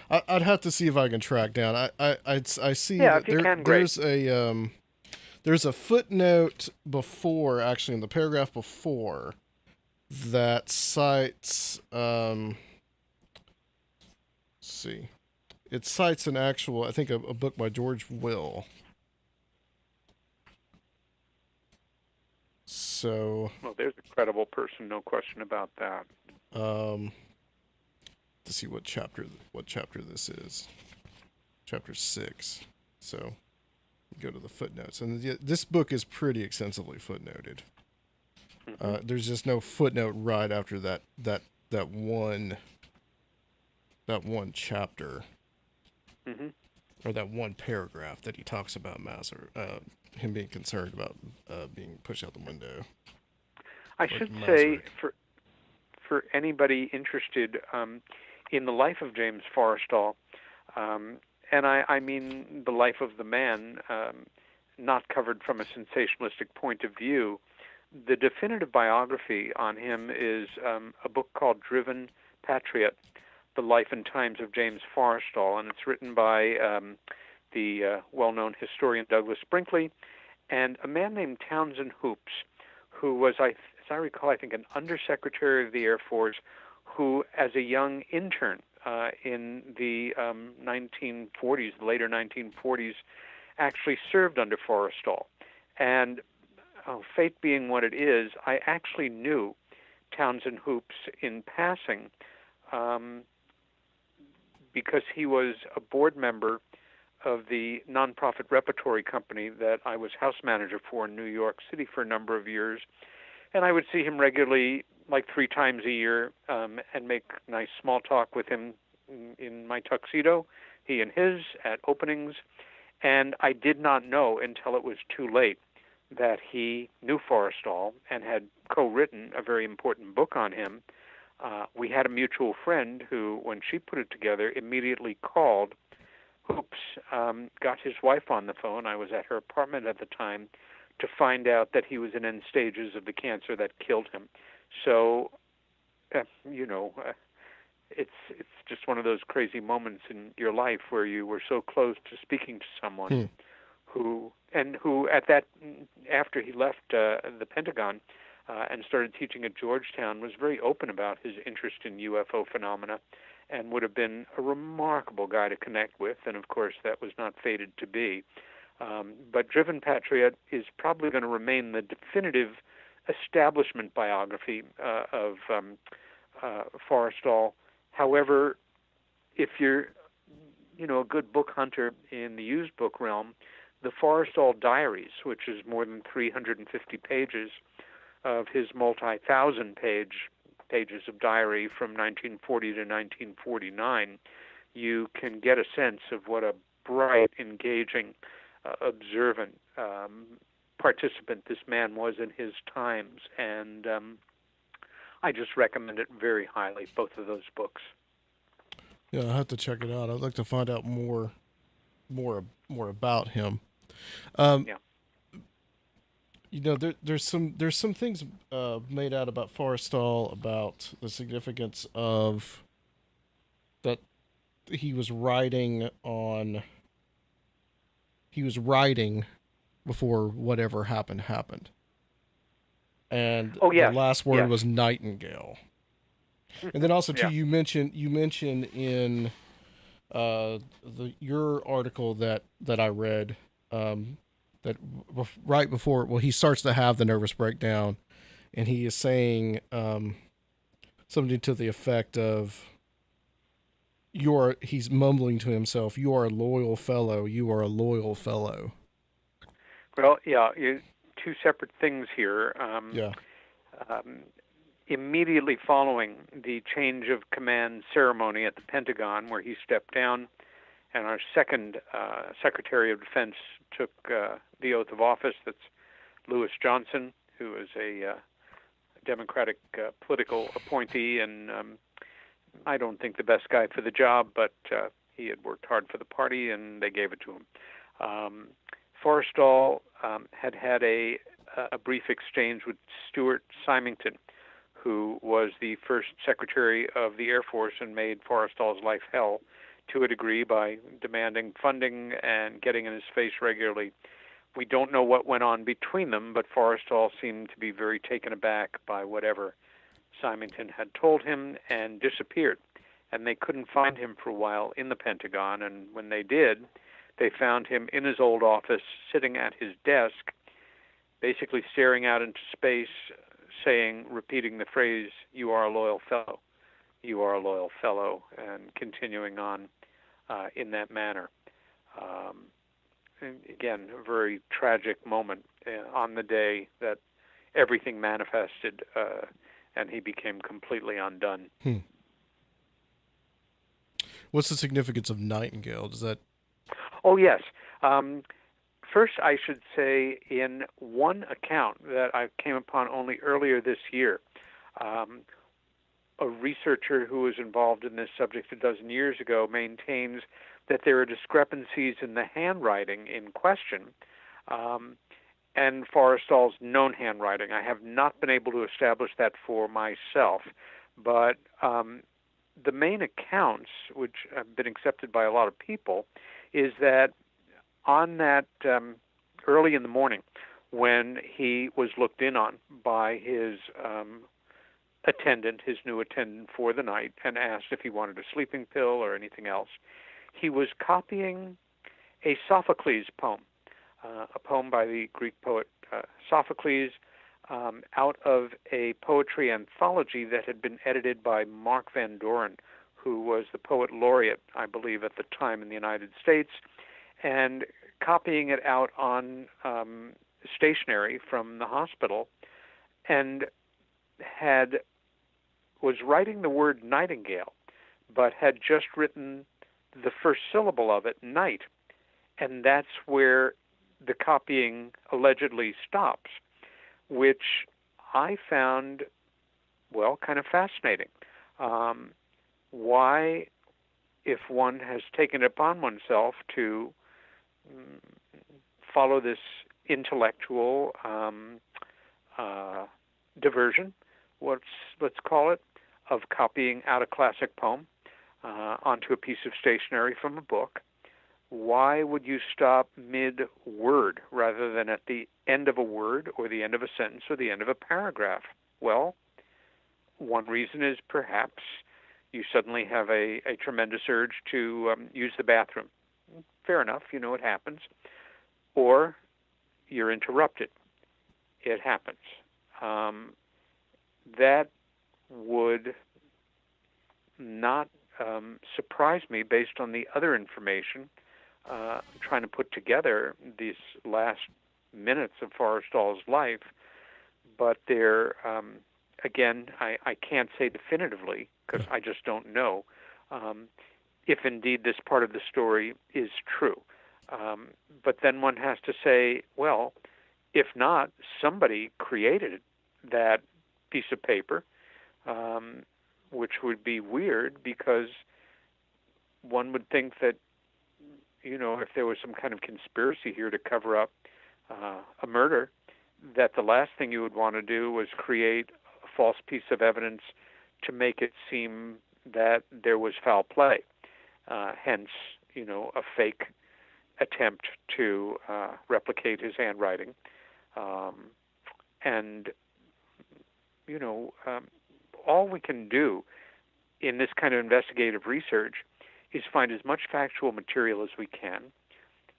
Speaker 1: I'd have to see if I can track down. I see.
Speaker 6: Yeah, if you can, great.
Speaker 1: There's a footnote before, actually, in the paragraph before, that cites. Let's see. It cites an actual, I think, a book by George Will. So.
Speaker 6: Well, there's a credible person, no question about that.
Speaker 1: To see what chapter this is. Chapter 6. So, go to the footnotes, and this book is pretty extensively footnoted. Mm-hmm. There's just no footnote right after that one chapter.
Speaker 6: Mm-hmm.
Speaker 1: Or that one paragraph that he talks about him being concerned about being pushed out the window.
Speaker 6: I should say, for anybody interested in the life of James Forrestal, and I mean the life of the man, not covered from a sensationalistic point of view, the definitive biography on him is a book called Driven Patriot, The Life and Times of James Forrestal, and it's written by the well-known historian Douglas Brinkley and a man named Townsend Hoops, who was, as I recall, I think an undersecretary of the Air Force who, as a young intern in the 1940s, the later 1940s, actually served under Forrestal. And fate being what it is, I actually knew Townsend Hoops in passing because he was a board member of the nonprofit repertory company that I was house manager for in New York City for a number of years. And I would see him regularly, like 3 times a year, and make nice small talk with him in my tuxedo, he and his, at openings. And I did not know until it was too late that he knew Forrestal and had co-written a very important book on him. We had a mutual friend who, when she put it together, immediately called Hoops, got his wife on the phone. I was at her apartment at the time to find out that he was in end stages of the cancer that killed him. So, it's just one of those crazy moments in your life where you were so close to speaking to someone who at that, after he left the Pentagon and started teaching at Georgetown, was very open about his interest in UFO phenomena and would have been a remarkable guy to connect with. And of course, that was not fated to be. But Driven Patriot is probably going to remain the definitive establishment biography of Forrestal. However, if you're, a good book hunter in the used book realm, the Forrestal Diaries, which is more than 350 pages of his multi-thousand pages of diary from 1940 to 1949, you can get a sense of what a bright, engaging, observant participant this man was in his times, and I just recommend it very highly, both of those books.
Speaker 1: Yeah, I have to check it out. I'd like to find out more about him.
Speaker 6: Yeah.
Speaker 1: There's some things made out about Forrestal, about the significance of that he was writing before whatever happened. and
Speaker 6: Oh,
Speaker 1: the
Speaker 6: yes.
Speaker 1: last word
Speaker 6: Yes.
Speaker 1: was nightingale. And then also too,
Speaker 6: Yeah.
Speaker 1: you mentioned in your article that I read, that right before, well, he starts to have the nervous breakdown, and he is saying something to the effect of, he's mumbling to himself, "You are a loyal fellow. You are a loyal fellow."
Speaker 6: Well, yeah, two separate things here.
Speaker 1: Yeah.
Speaker 6: Um, Immediately following the change of command ceremony at the Pentagon, where he stepped down, and our second Secretary of Defense took the oath of office. That's Lewis Johnson, who is a Democratic political appointee, and I don't think the best guy for the job, but he had worked hard for the party, and they gave it to him. Forrestal had a brief exchange with Stuart Symington, who was the first Secretary of the Air Force and made Forrestal's life hell to a degree by demanding funding and getting in his face regularly. We don't know what went on between them, but Forrestal seemed to be very taken aback by whatever Symington had told him and disappeared. And they couldn't find him for a while in the Pentagon, and when they did, they found him in his old office, sitting at his desk, basically staring out into space, repeating the phrase, "You are a loyal fellow, you are a loyal fellow," and continuing on in that manner. Again, a very tragic moment on the day that everything manifested, and he became completely undone.
Speaker 1: What's the significance of nightingale? Does that?
Speaker 6: Oh, yes. First, I should say, in one account that I came upon only earlier this year, a researcher who was involved in this subject a dozen years ago maintains that there are discrepancies in the handwriting in question and Forrestal's known handwriting. I have not been able to establish that for myself, but the main accounts, which have been accepted by a lot of people, is that on that early in the morning when he was looked in on by his attendant, his new attendant for the night, and asked if he wanted a sleeping pill or anything else, he was copying a Sophocles poem, a poem by the Greek poet Sophocles, out of a poetry anthology that had been edited by Mark Van Doren, who was the poet laureate, I believe, at the time in the United States, and copying it out on stationery from the hospital, and was writing the word nightingale, but had just written the first syllable of it, night, and that's where the copying allegedly stops, which I found, well, kind of fascinating. Why, if one has taken it upon oneself to follow this intellectual diversion, let's call it, of copying out a classic poem onto a piece of stationery from a book, why would you stop mid-word rather than at the end of a word or the end of a sentence or the end of a paragraph? Well, one reason is perhaps you suddenly have a tremendous urge to use the bathroom. Fair enough, it happens. Or you're interrupted. It happens. That would not surprise me based on the other information trying to put together these last minutes of Forrestal's life. But there, again, I can't say definitively because I just don't know if indeed this part of the story is true. But then one has to say, well, if not, somebody created that piece of paper, which would be weird because one would think that, if there was some kind of conspiracy here to cover up a murder, that the last thing you would want to do was create a false piece of evidence to make it seem that there was foul play. Hence, a fake attempt to replicate his handwriting. And all we can do in this kind of investigative research is find as much factual material as we can,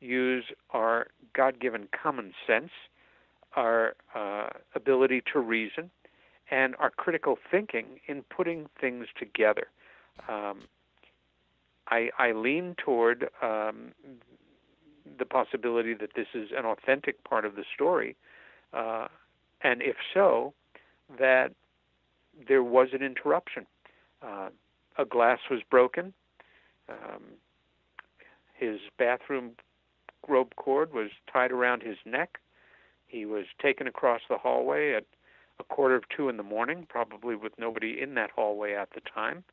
Speaker 6: use our God-given common sense, our ability to reason, and our critical thinking in putting things together. I lean toward the possibility that this is an authentic part of the story, and if so, that there was an interruption. A glass was broken. His bathroom rope cord was tied around his neck. He was taken across the hallway at 1:45 in the morning, probably with nobody in that hallway at the time,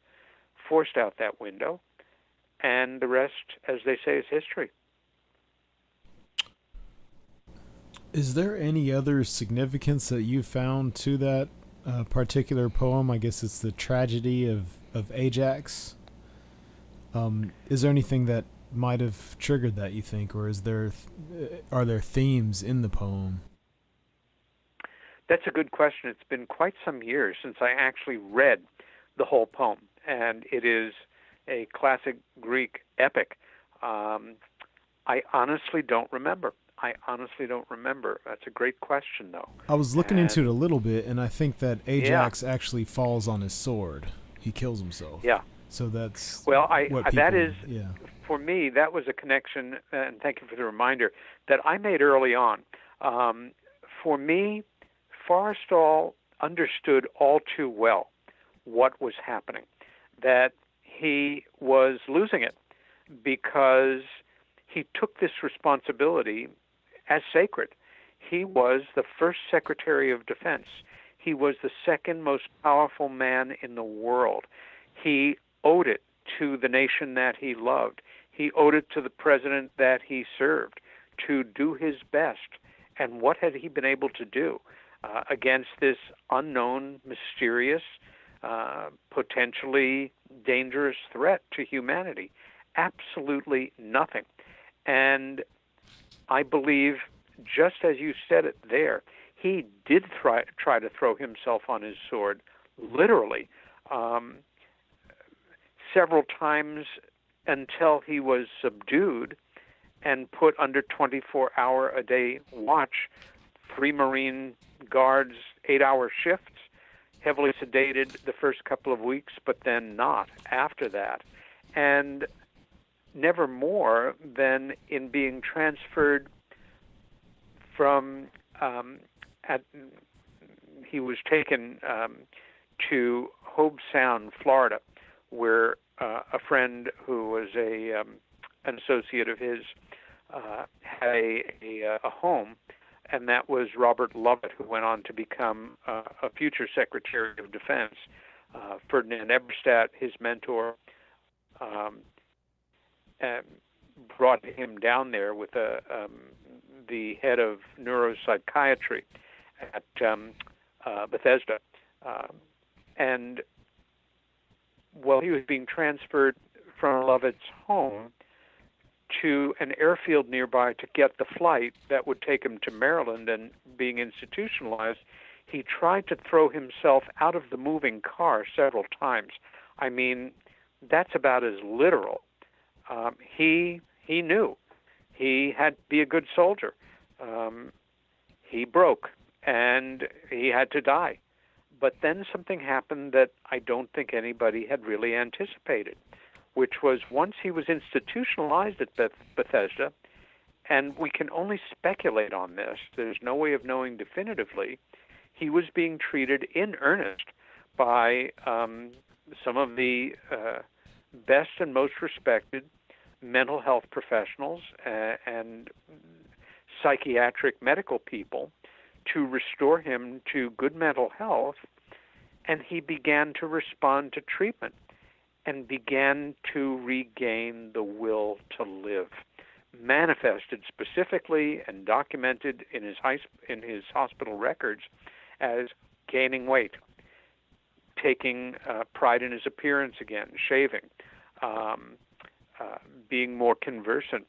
Speaker 6: forced out that window, and the rest, as they say, is history.
Speaker 5: Is there any other significance that you found to that particular poem? I guess it's the tragedy of Ajax. Is there anything that might have triggered that, you think, or are there themes in the poem?
Speaker 6: That's a good question. It's been quite some years since I actually read the whole poem, and it is a classic Greek epic. I honestly don't remember. That's a great question, though.
Speaker 5: I was looking into it a little bit, and I think that Ajax actually falls on his sword. He kills himself.
Speaker 6: Yeah.
Speaker 5: So that's
Speaker 6: for me, that was a connection, and thank you for the reminder, that I made early on. For me, Forrestal understood all too well what was happening, that he was losing it because he took this responsibility as sacred. He was the first Secretary of Defense. He was the second most powerful man in the world. He owed it to the nation that he loved. He owed it to the president that he served to do his best. And what had he been able to do against this unknown, mysterious, potentially dangerous threat to humanity? Absolutely nothing. And I believe, just as you said it there, he did try to throw himself on his sword, literally, several times until he was subdued and put under 24-hour-a-day watch, 3 Marine guards, 8-hour shifts, heavily sedated the first couple of weeks, but then not after that. And never more than in being transferred from, he was taken to Hobe Sound, Florida, where a friend who was an associate of his had a home, and that was Robert Lovett, who went on to become a future Secretary of Defense. Ferdinand Eberstadt, his mentor, brought him down there with the head of neuropsychiatry at Bethesda. And while he was being transferred from Lovett's home to an airfield nearby to get the flight that would take him to Maryland and being institutionalized, he tried to throw himself out of the moving car several times. I mean, that's about as literal. He knew he had to be a good soldier. He broke, and he had to die. But then something happened that I don't think anybody had really anticipated, which was once he was institutionalized at Bethesda, and we can only speculate on this, there's no way of knowing definitively, he was being treated in earnest by some of the best and most respected mental health professionals and psychiatric medical people to restore him to good mental health, and he began to respond to treatment and began to regain the will to live, manifested specifically and documented in his hospital records as gaining weight, taking pride in his appearance again, shaving, being more conversant,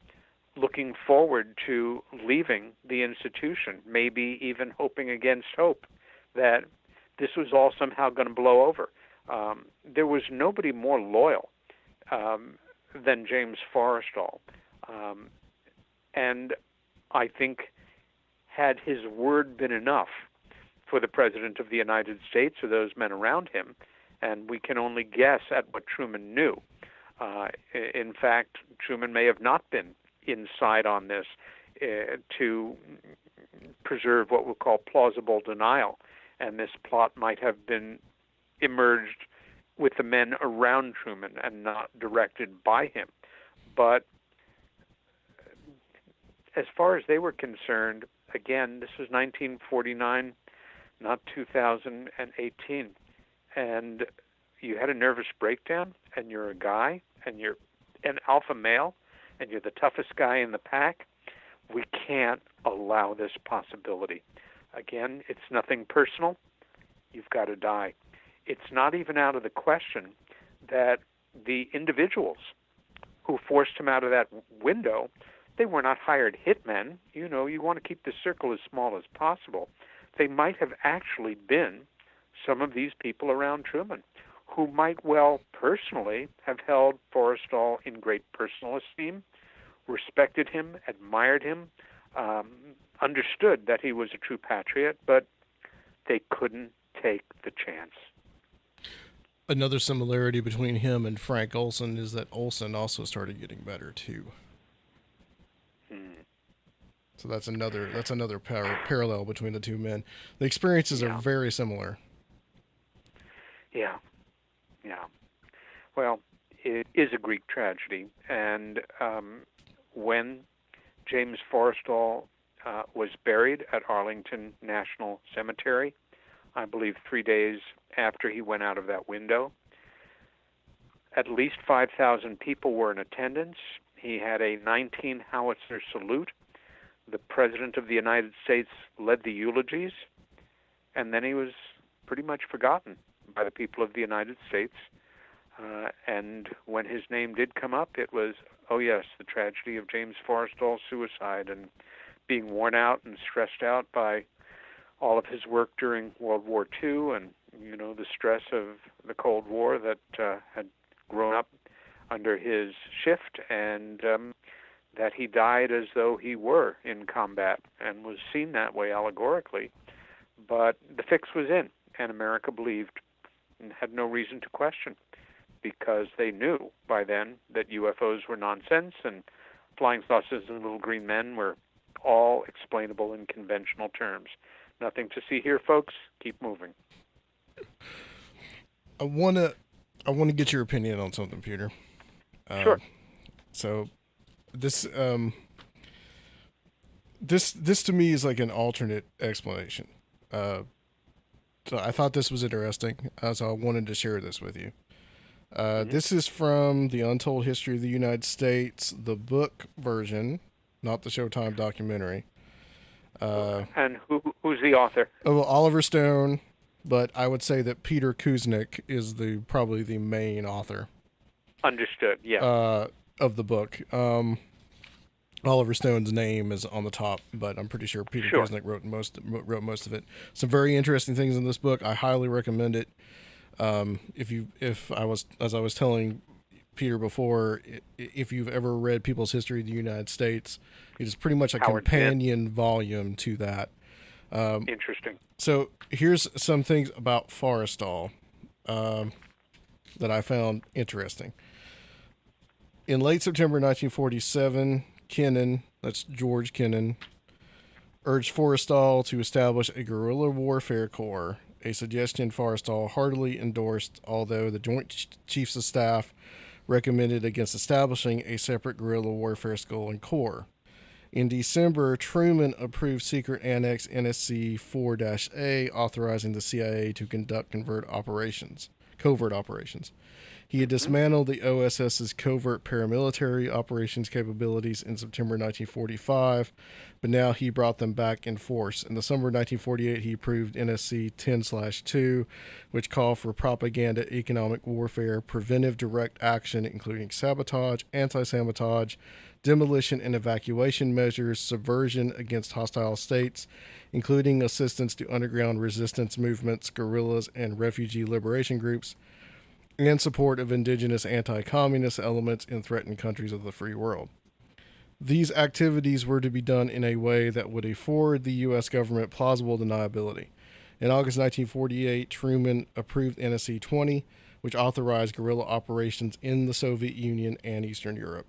Speaker 6: looking forward to leaving the institution, maybe even hoping against hope that this was all somehow going to blow over. There was nobody more loyal than James Forrestal. And I think had his word been enough for the President of the United States or those men around him, and we can only guess at what Truman knew. In fact, Truman may have not been inside on this to preserve what we'll call plausible denial, and this plot might have been emerged with the men around Truman and not directed by him. But as far as they were concerned, again, this was 1949, not 2018, and you had a nervous breakdown, and you're a guy, and you're an alpha male, and you're the toughest guy in the pack. We can't allow this possibility. Again, it's nothing personal. You've got to die. It's not even out of the question that the individuals who forced him out of that window, they were not hired hitmen. You know, you want to keep the circle as small as possible. They might have actually been some of these people around Truman who might well personally have held Forrestal in great personal esteem, respected him, admired him, understood that he was a true patriot, but they couldn't take the chance.
Speaker 1: Another similarity between him and Frank Olson is that Olson also started getting better too. So that's another parallel between the two men. The experiences are very similar.
Speaker 6: Yeah. Well, it is a Greek tragedy, and when James Forrestal was buried at Arlington National Cemetery, I believe 3 days after he went out of that window, at least 5,000 people were in attendance. He had a 19 howitzer salute. The President of the United States led the eulogies, and then he was pretty much forgotten by the people of the United States. And when his name did come up, it was, oh yes, the tragedy of James Forrestal's suicide and being worn out and stressed out by all of his work during World War II and, you know, the stress of the Cold War that had grown up under his shift, and that he died as though he were in combat and was seen that way allegorically. But the fix was in, and America believed and had no reason to question, because they knew by then that UFOs were nonsense and flying saucers and little green men were all explainable in conventional terms. Nothing to see here, folks. Keep moving.
Speaker 1: I wanna get your opinion on something, Peter.
Speaker 6: Sure.
Speaker 1: So this this to me is like an alternate explanation. So I thought this was interesting, so I wanted to share this with you. This is from The Untold History of the United States, the book version, not the Showtime documentary.
Speaker 6: And who's the author?
Speaker 1: Oh, Oliver Stone, but I would say that Peter Kuznick is probably the main author. Understood. Yeah. Of the book. Oliver Stone's name is on the top, but I'm pretty sure Peter Kuznick wrote most of it. Some very interesting things in this book. I highly recommend it. As I was telling Peter before, if you've ever read People's History of the United States, it is pretty much a companion volume to that.
Speaker 6: Interesting.
Speaker 1: So here's some things about Forrestal that I found interesting. In late September 1947, Kennan, that's George Kennan, urged Forrestal to establish a guerrilla warfare corps, a suggestion Forrestal heartily endorsed, although the Joint Chiefs of Staff recommended against establishing a separate guerrilla warfare school and corps. In December, Truman approved Secret Annex NSC 4-A, authorizing the CIA to conduct covert operations. He had dismantled the OSS's covert paramilitary operations capabilities in September 1945, but now he brought them back in force. In the summer of 1948, he approved NSC 10/2, which called for propaganda, economic warfare, preventive direct action, including sabotage, anti-sabotage, demolition and evacuation measures, subversion against hostile states, including assistance to underground resistance movements, guerrillas, and refugee liberation groups, and support of indigenous anti-communist elements in threatened countries of the free world. These activities were to be done in a way that would afford the U.S. government plausible deniability. In August 1948, Truman approved NSC 20, which authorized guerrilla operations in the Soviet Union and Eastern Europe.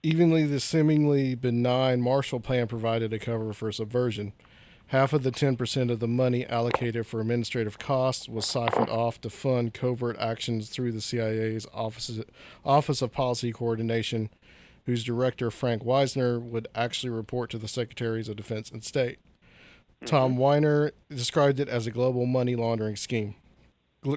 Speaker 1: Evenly, the seemingly benign Marshall Plan provided a cover for subversion. Half of the 10% of the money allocated for administrative costs was siphoned off to fund covert actions through the CIA's Office of Policy Coordination, whose director, Frank Wisner, would actually report to the Secretaries of Defense and State. Tom Weiner described it as a global money laundering scheme.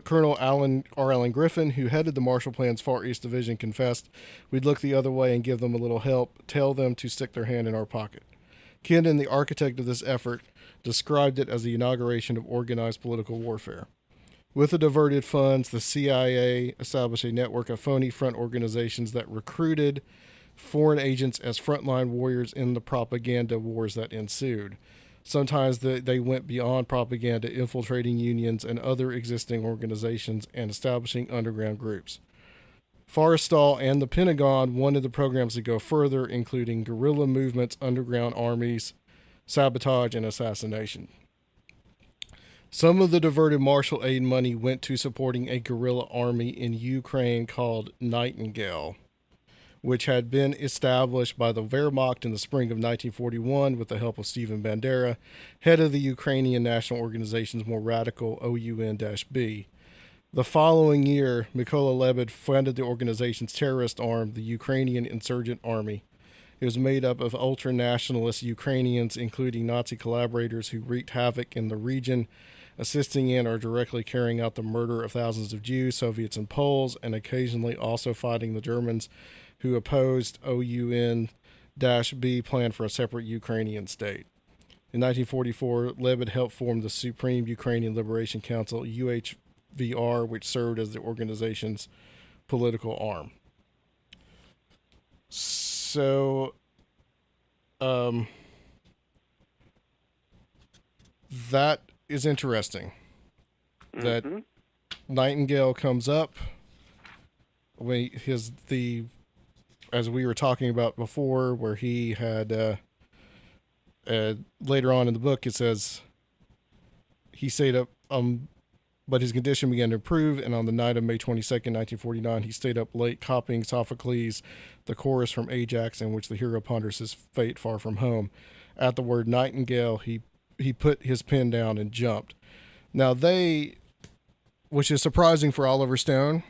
Speaker 1: Colonel R. Allen Griffin, who headed the Marshall Plan's Far East Division, confessed, "We'd look the other way and give them a little help, tell them to stick their hand in our pocket." Kennan, the architect of this effort, described it as the inauguration of organized political warfare. With the diverted funds, the CIA established a network of phony front organizations that recruited foreign agents as frontline warriors in the propaganda wars that ensued. Sometimes they went beyond propaganda, infiltrating unions and other existing organizations and establishing underground groups. Forrestal and the Pentagon wanted the programs to go further, including guerrilla movements, underground armies, sabotage, and assassination. Some of the diverted Marshall aid money went to supporting a guerrilla army in Ukraine called Nightingale, which had been established by the Wehrmacht in the spring of 1941 with the help of Stephen Bandera, head of the Ukrainian National Organization's more radical OUN-B. The following year, Mykola Lebed founded the organization's terrorist arm, the Ukrainian Insurgent Army. It was made up of ultra-nationalist Ukrainians, including Nazi collaborators who wreaked havoc in the region, assisting in or directly carrying out the murder of thousands of Jews, Soviets, and Poles, and occasionally also fighting the Germans who opposed OUN-B plan for a separate Ukrainian state. In 1944, Lebed helped form the Supreme Ukrainian Liberation Council, UHVR, which served as the organization's political arm. So, that is interesting. That Nightingale comes up when as we were talking about before, where he had later on in the book, it says he stayed up, but his condition began to improve, and on the night of May 22nd, 1949, he stayed up late copying Sophocles, the chorus from Ajax, in which the hero ponders his fate far from home. At the word Nightingale, he put his pen down and jumped. Now which is surprising for Oliver Stone,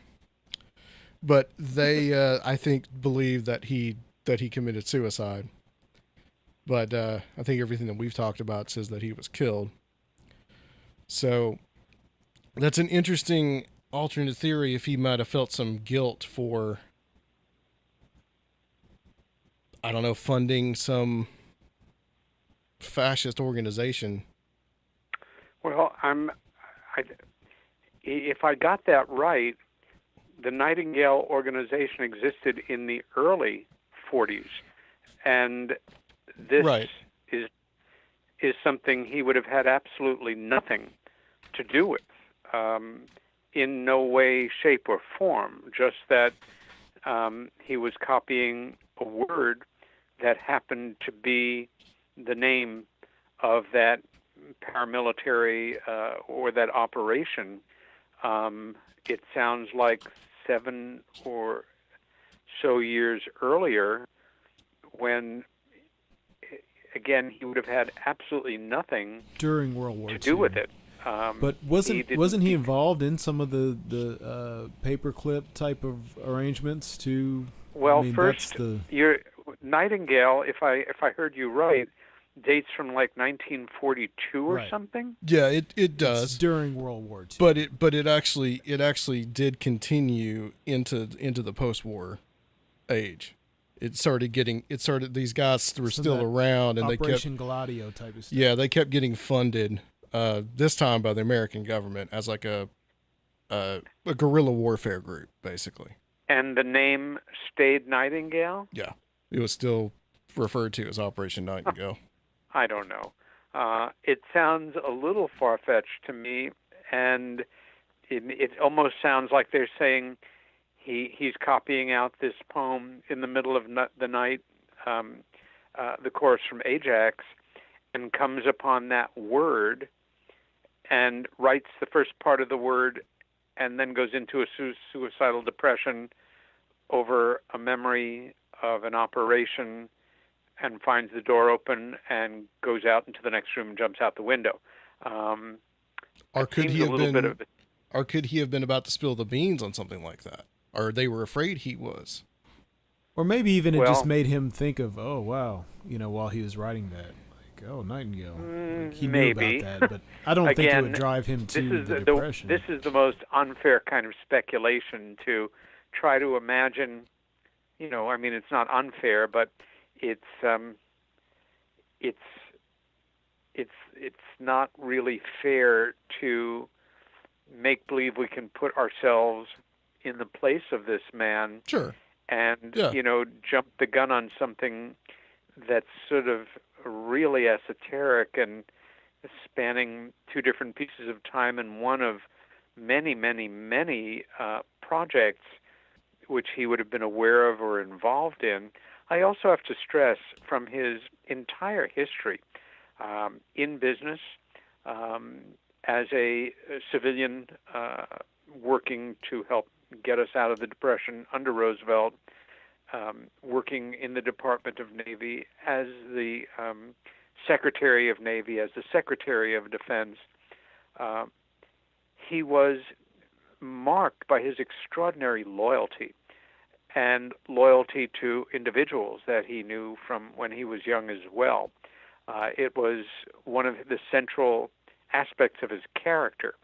Speaker 1: but they, I think, believe that he committed suicide. But I think everything that we've talked about says that he was killed. So that's an interesting alternate theory, if he might have felt some guilt for, I don't know, funding some fascist organization.
Speaker 6: Well, if I got that right, the Nightingale organization existed in the early 40s, and this is something he would have had absolutely nothing to do with, in no way, shape, or form, just that he was copying a word that happened to be the name of that paramilitary or that operation. It sounds like 7 or so years earlier, when, again, he would have had absolutely nothing
Speaker 5: during World War
Speaker 6: to do with it.
Speaker 5: But wasn't he involved in some of the paperclip type of arrangements to?
Speaker 6: Well, first, your Nightingale, if I heard you right, dates from like 1942 or
Speaker 5: Right.
Speaker 6: something.
Speaker 1: Yeah, it
Speaker 5: It's
Speaker 1: does.
Speaker 5: during World War II.
Speaker 1: But it actually did continue into the post-war age. It started these guys were
Speaker 5: So
Speaker 1: still
Speaker 5: that
Speaker 1: around, and
Speaker 5: Operation Gladio type of stuff.
Speaker 1: they kept getting funded, this time by the American government as like a guerrilla warfare group, basically.
Speaker 6: And the name stayed Nightingale?
Speaker 1: Yeah, it was still referred to as Operation Nightingale.
Speaker 6: I don't know. It sounds a little far-fetched to me, and it almost sounds like they're saying he's copying out this poem in the middle of the night, the chorus from Ajax, and comes upon that word and writes the first part of the word and then goes into a suicidal depression over a memory of an operation and finds the door open and goes out into the next room and jumps out the window.
Speaker 1: Or could
Speaker 6: seems
Speaker 1: he
Speaker 6: a
Speaker 1: have
Speaker 6: little
Speaker 1: been?
Speaker 6: bit of
Speaker 1: Or could he have been about to spill the beans on something like that? Or they were afraid he was.
Speaker 5: Or maybe even it
Speaker 6: Well-
Speaker 5: just made him think of, oh, wow, while he was writing that. Like, oh, Nightingale. Like, he
Speaker 6: maybe.
Speaker 5: knew about that, but I don't think it
Speaker 6: Again,
Speaker 5: would drive him to
Speaker 6: this is
Speaker 5: the depression.
Speaker 6: this is the most unfair kind of speculation to try to imagine. I mean, it's not unfair, but it's not really fair to make believe we can put ourselves in the place of this man
Speaker 1: Sure.
Speaker 6: and
Speaker 1: Yeah.
Speaker 6: jump the gun on something that's sort of really esoteric and spanning two different pieces of time and one of many, many, many projects which he would have been aware of or involved in. I also have to stress from his entire history in business, as a civilian working to help get us out of the Depression under Roosevelt, working in the Department of Navy as the Secretary of Navy, as the Secretary of Defense. He was marked by his extraordinary loyalty and loyalty to individuals that he knew from when he was young as well. It was one of the central aspects of his character.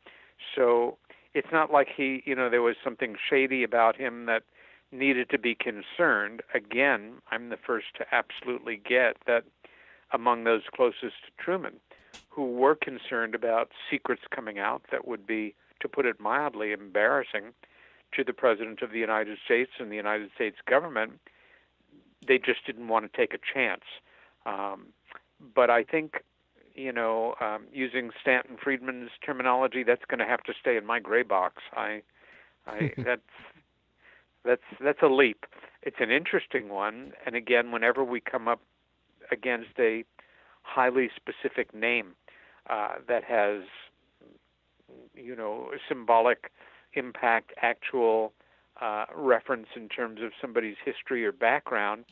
Speaker 6: So it's not like there was something shady about him that needed to be concerned. Again, I'm the first to absolutely get that among those closest to Truman, who were concerned about secrets coming out that would be, to put it mildly, embarrassing to the President of the United States and the United States government, they just didn't want to take a chance. But I think, using Stanton Friedman's terminology, that's going to have to stay in my gray box. That's a leap. It's an interesting one, and again, whenever we come up against a highly specific name that has, symbolic impact, actual reference in terms of somebody's history or background,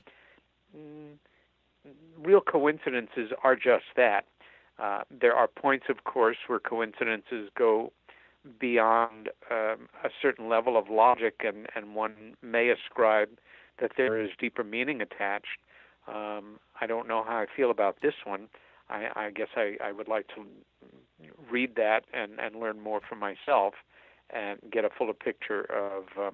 Speaker 6: real coincidences are just that. There are points, of course, where coincidences go beyond a certain level of logic, and one may ascribe that there is deeper meaning attached. I don't know how I feel about this one. I guess I would like to read that and learn more for myself and get a fuller picture of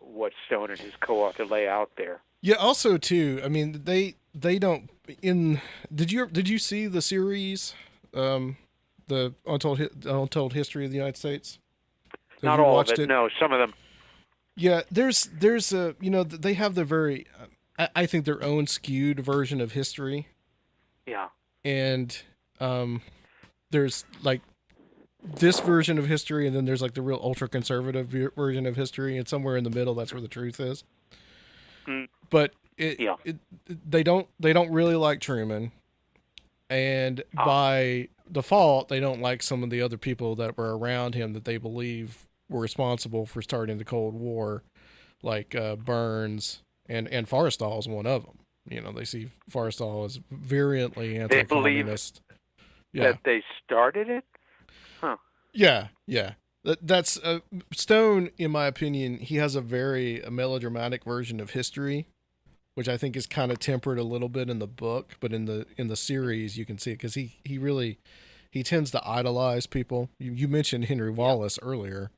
Speaker 6: what Stone and his co-author lay out there.
Speaker 1: Yeah. Also, too, I mean, they don't. Did you see the series, the Untold History of the United States? Have
Speaker 6: Not
Speaker 1: you
Speaker 6: all of
Speaker 1: watched
Speaker 6: it. No, some of them.
Speaker 1: Yeah. There's a they have the very, I think, their own skewed version of history.
Speaker 6: Yeah.
Speaker 1: And there's like this version of history, and then there's like the real ultra conservative version of history, and somewhere in the middle, that's where the truth is. But they don't really like Truman, and by default, they don't like some of the other people that were around him that they believe were responsible for starting the Cold War, like Burns and Forrestal is one of them. They see Forrestal as virulently anti-communist.
Speaker 6: That they started it? Huh.
Speaker 1: Yeah. That's Stone, in my opinion. He has a very melodramatic version of history, which I think is kind of tempered a little bit in the book, but in the series you can see it because he really he tends to idolize people. You mentioned Henry Wallace earlier.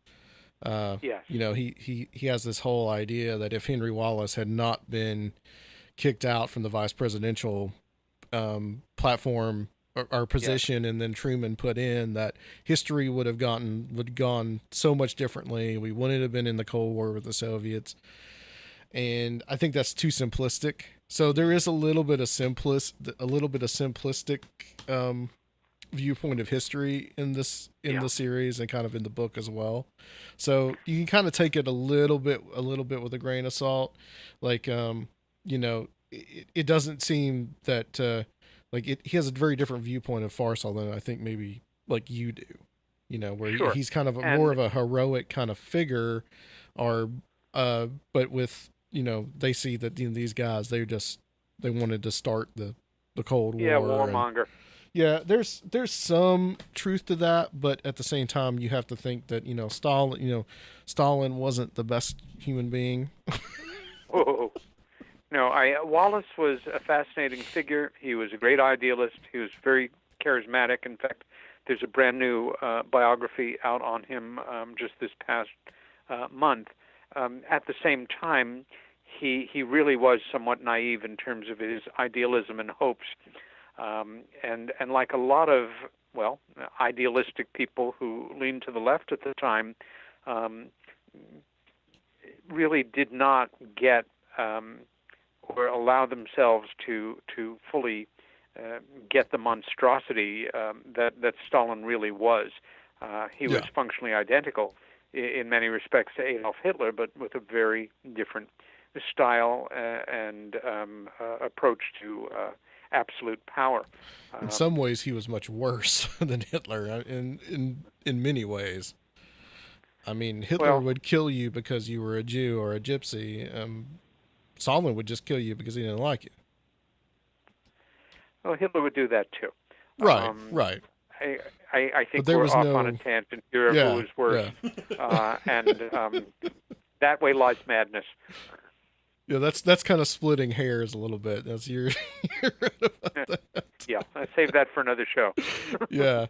Speaker 6: Yes.
Speaker 1: You know, he has this whole idea that if Henry Wallace had not been kicked out from the vice presidential platform or position, and then Truman put in, that history would have gone so much differently. We wouldn't have been in the Cold War with the Soviets, and I think that's too simplistic. So there is a little bit of simplistic viewpoint of history in the series and kind of in the book as well. So you can kind of take it a little bit with a grain of salt. Like, you know, it doesn't seem that, he has a very different viewpoint of Forrestal than I think maybe like you do, you know, where
Speaker 6: Sure.
Speaker 1: he's kind of more of a heroic kind of figure, but with, you know, they see that, you know, these guys, they wanted to start the Cold War.
Speaker 6: Yeah, warmonger.
Speaker 1: Yeah, there's some truth to that, but at the same time, you have to think that, you know, Stalin wasn't the best human being.
Speaker 6: Oh, no, Wallace was a fascinating figure. He was a great idealist. He was very charismatic. In fact, there's a brand new biography out on him just this past month. At the same time, he really was somewhat naive in terms of his idealism and hopes. And like a lot of, idealistic people who leaned to the left at the time, really did not get or allow themselves to fully get the monstrosity that Stalin really was. He was functionally identical in many respects to Adolf Hitler, but with a very different style and approach to absolute power.
Speaker 1: In some ways, he was much worse than Hitler. In many ways, I mean, Hitler would kill you because you were a Jew or a Gypsy. Stalin would just kill you because he didn't like you.
Speaker 6: Well, Hitler would do that too.
Speaker 1: Right, right.
Speaker 6: I think we're off on a tangent here. Who was worse? Yeah. And that way lies madness.
Speaker 1: Yeah, that's kind of splitting hairs a little bit. That's you're right about that.
Speaker 6: Yeah, I saved that for another show.
Speaker 1: Yeah.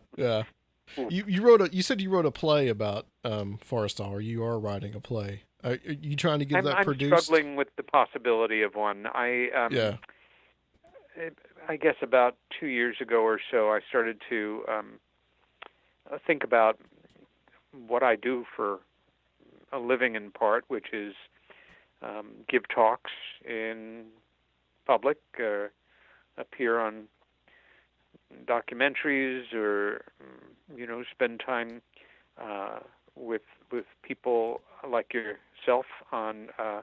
Speaker 1: You said you wrote a play about Forrestal, or you are writing a play. Are you trying to get that produced?
Speaker 6: I'm struggling with the possibility of one. I guess about 2 years ago or so, I started to think about what I do for a living in part, which is give talks in public, appear on documentaries, or spend time with people like yourself on a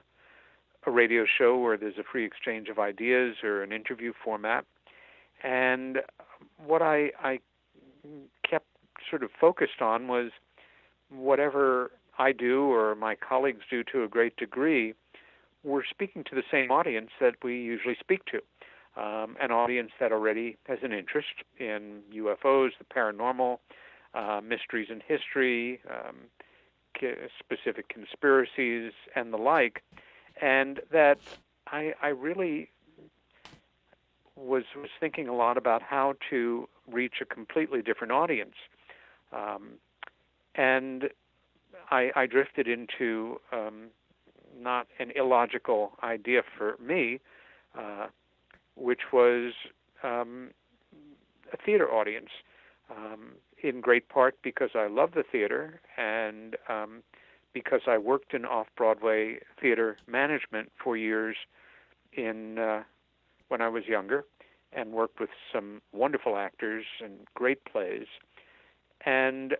Speaker 6: radio show where there's a free exchange of ideas or an interview format. And what I kept sort of focused on was whatever I do or my colleagues do to a great degree, we're speaking to the same audience that we usually speak to, an audience that already has an interest in UFOs, the paranormal, mysteries in history, specific conspiracies, and the like, and that I really was thinking a lot about how to reach a completely different audience. And I drifted into not an illogical idea for me, which was a theater audience, in great part because I love the theater and because I worked in off-Broadway theater management for years when I was younger, and worked with some wonderful actors and great plays, and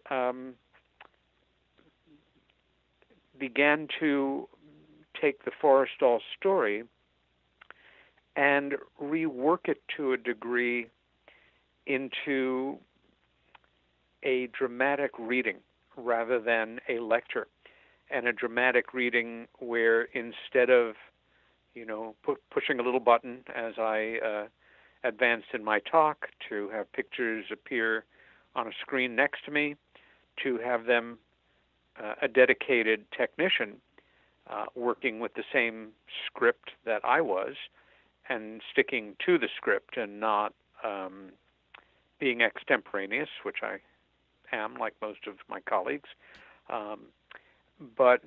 Speaker 6: began to take the Forrestal story and rework it to a degree into a dramatic reading rather than a lecture, and a dramatic reading where instead of pushing a little button as I advanced in my talk to have pictures appear on a screen next to me, to have them a dedicated technician working with the same script that I was and sticking to the script and not being extemporaneous, which I am, like most of my colleagues. But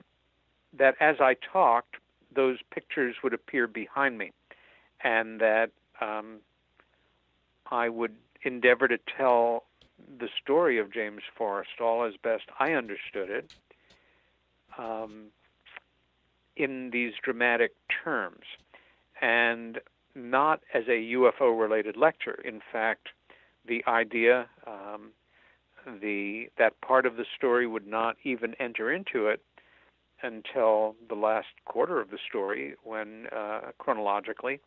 Speaker 6: that as I talked, those pictures would appear behind me, and that I would endeavor to tell the story of James Forrestal as best I understood it in these dramatic terms, and not as a UFO-related lecture. In fact, the idea, that part of the story would not even enter into it until the last quarter of the story, when chronologically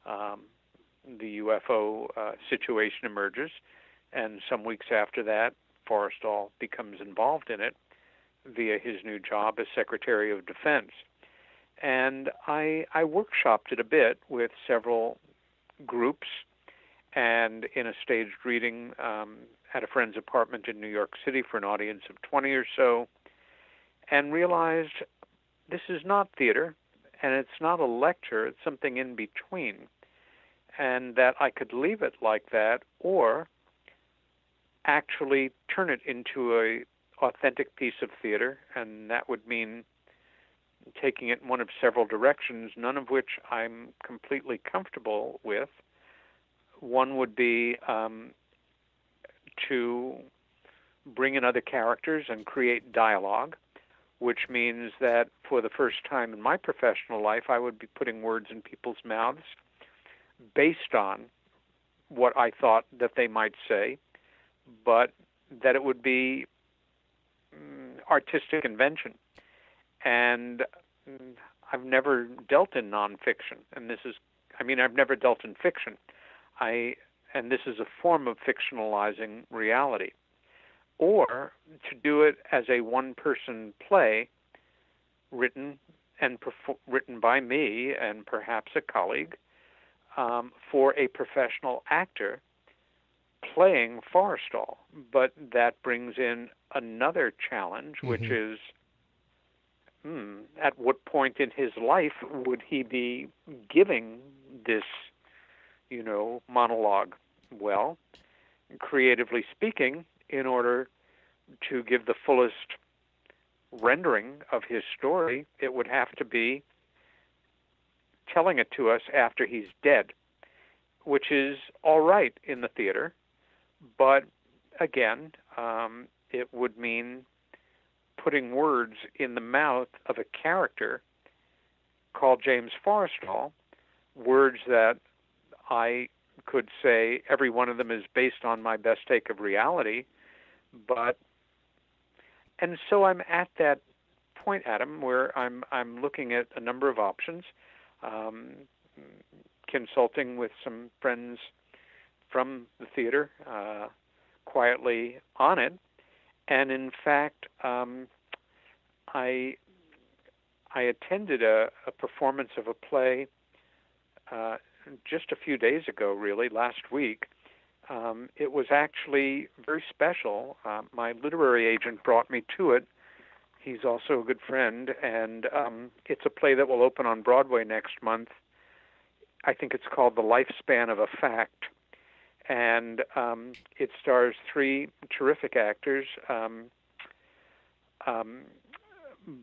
Speaker 6: the UFO situation emerges, and some weeks after that, Forrestal becomes involved in it via his new job as Secretary of Defense. And I workshopped it a bit with several groups and in a staged reading at a friend's apartment in New York City for an audience of 20 or so, and realized this is not theater, and it's not a lecture, it's something in between, and that I could leave it like that or actually turn it into a authentic piece of theater, and that would mean taking it in one of several directions, none of which I'm completely comfortable with. One would be to bring in other characters and create dialogue, which means that for the first time in my professional life, I would be putting words in people's mouths based on what I thought that they might say, but that it would be artistic invention. And I've never dealt in nonfiction, and I've never dealt in fiction. And this is a form of fictionalizing reality. Or to do it as a one-person play written by me and perhaps a colleague for a professional actor playing Forrestal. But that brings in another challenge, which is at what point in his life would he be giving this, monologue? Well, creatively speaking, in order to give the fullest rendering of his story, it would have to be telling it to us after he's dead, which is all right in the theater, but again, it would mean putting words in the mouth of a character called James Forrestal, words that I could say every one of them is based on my best take of reality, and so I'm at that point, Adam, where I'm looking at a number of options, consulting with some friends from the theater, quietly on it, and in fact, I attended a performance of a play just a few days ago, really, last week. It was actually very special. My literary agent brought me to it. He's also a good friend, and it's a play that will open on Broadway next month. I think it's called The Lifespan of a Fact, and it stars three terrific actors.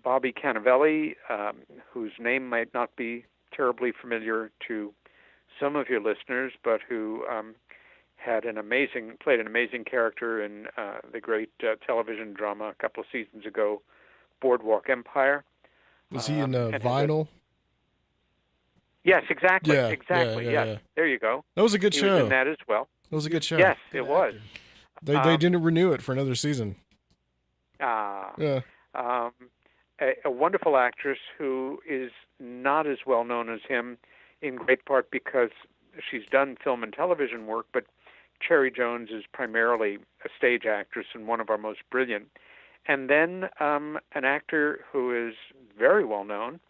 Speaker 6: Bobby Cannavale, whose name might not be terribly familiar to some of your listeners, but who played an amazing character in the great television drama a couple of seasons ago, Boardwalk Empire.
Speaker 1: Was he in Vinyl?
Speaker 6: Yes, exactly.
Speaker 1: Yeah,
Speaker 6: exactly.
Speaker 1: yeah.
Speaker 6: Yes, there you go.
Speaker 1: That was a good
Speaker 6: He
Speaker 1: show.
Speaker 6: was in that as well.
Speaker 1: That was a good show.
Speaker 6: Yes, it was.
Speaker 1: They didn't renew it for another season.
Speaker 6: Yeah. A wonderful actress who is not as well known as him, in great part because she's done film and television work, but Cherry Jones is primarily a stage actress and one of our most brilliant. And then an actor who is very well known,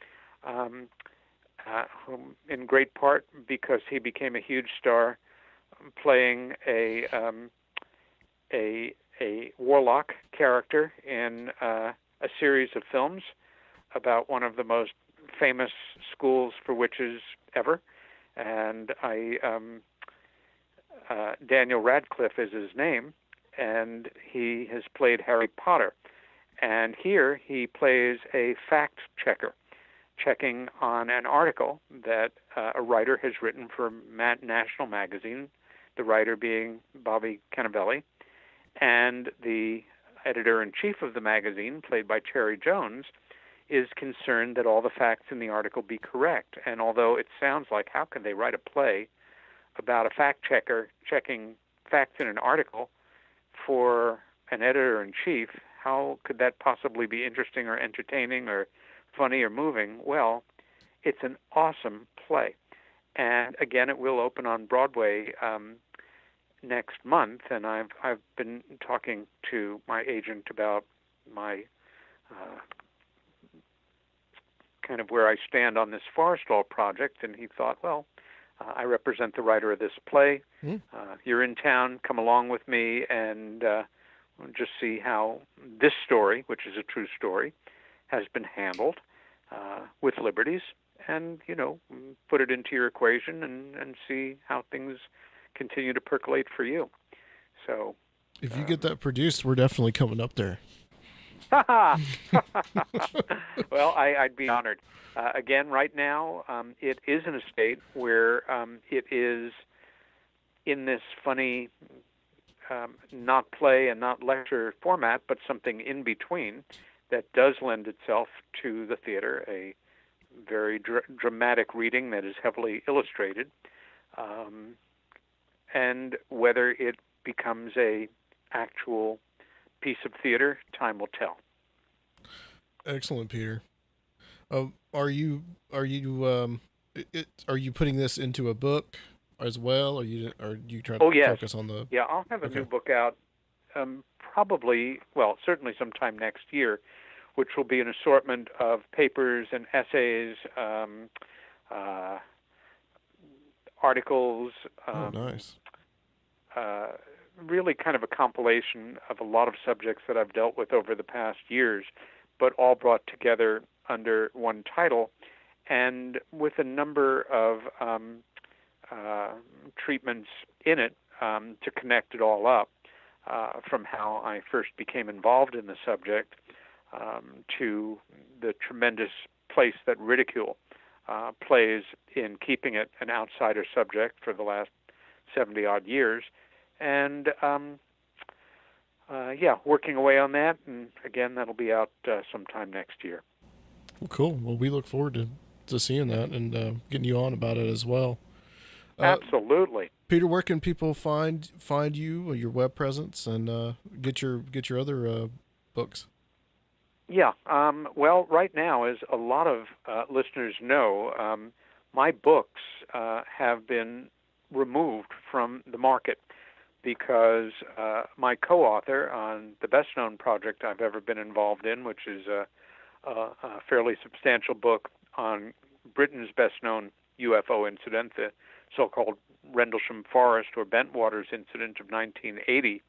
Speaker 6: in great part because he became a huge star playing a warlock character in a series of films about one of the most famous schools for witches ever, and Daniel Radcliffe is his name, and he has played Harry Potter. And here he plays a fact checker, checking on an article that a writer has written for National Magazine, the writer being Bobby Cannavale, and the editor-in-chief of the magazine, played by Cherry Jones, is concerned that all the facts in the article be correct. And although it sounds like, how can they write a play about a fact checker checking facts in an article for an editor-in-chief, how could that possibly be interesting or entertaining or funny or moving? Well, it's an awesome play. And again, it will open on Broadway next month, and I've been talking to my agent about my kind of where I stand on this Forrestal project, and he thought, well, I represent the writer of this play. You're in town, come along with me, and just see how this story, which is a true story, has been handled with liberties, and, put it into your equation and see how things continue to percolate for you. So,
Speaker 1: if you get that produced, we're definitely coming up there.
Speaker 6: well, I'd be honored. Again, right now, it is in a state where it is in this funny, not play and not lecture format, but something in between that does lend itself to the theater, a very dramatic reading that is heavily illustrated. And whether it becomes a actual piece of theater, time will tell.
Speaker 1: Excellent, Peter. Are you putting this into a book as well? Or are you trying to focus on the?
Speaker 6: Yeah, I'll have a new book out, probably, well, certainly sometime next year, which will be an assortment of papers and essays, articles.
Speaker 1: Nice.
Speaker 6: Really kind of a compilation of a lot of subjects that I've dealt with over the past years, but all brought together under one title, and with a number of treatments in it to connect it all up, from how I first became involved in the subject to the tremendous place that ridicule plays in keeping it an outsider subject for the last 70-odd years. And, working away on that. And, again, that'll be out sometime next year.
Speaker 1: Well, cool. Well, we look forward to seeing that and getting you on about it as well.
Speaker 6: Absolutely.
Speaker 1: Peter, where can people find you, or your web presence, and get your other books?
Speaker 6: Yeah. Well, right now, as a lot of listeners know, my books have been removed from the market because my co-author on the best-known project I've ever been involved in, which is a fairly substantial book on Britain's best-known UFO incident, the so-called Rendlesham Forest or Bentwaters incident of 1980,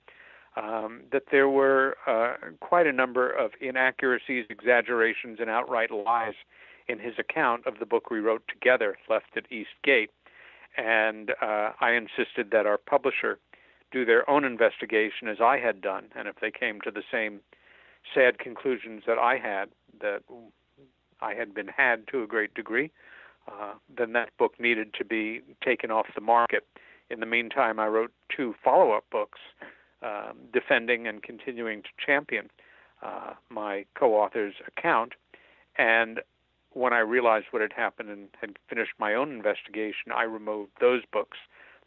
Speaker 6: that there were quite a number of inaccuracies, exaggerations, and outright lies in his account of the book we wrote together, Left at East Gate. And I insisted that our publisher do their own investigation as I had done, and if they came to the same sad conclusions that I had been had to a great degree, then that book needed to be taken off the market. In the meantime, I wrote 2 follow-up books defending and continuing to champion my co-author's account. And when I realized what had happened and had finished my own investigation, I removed those books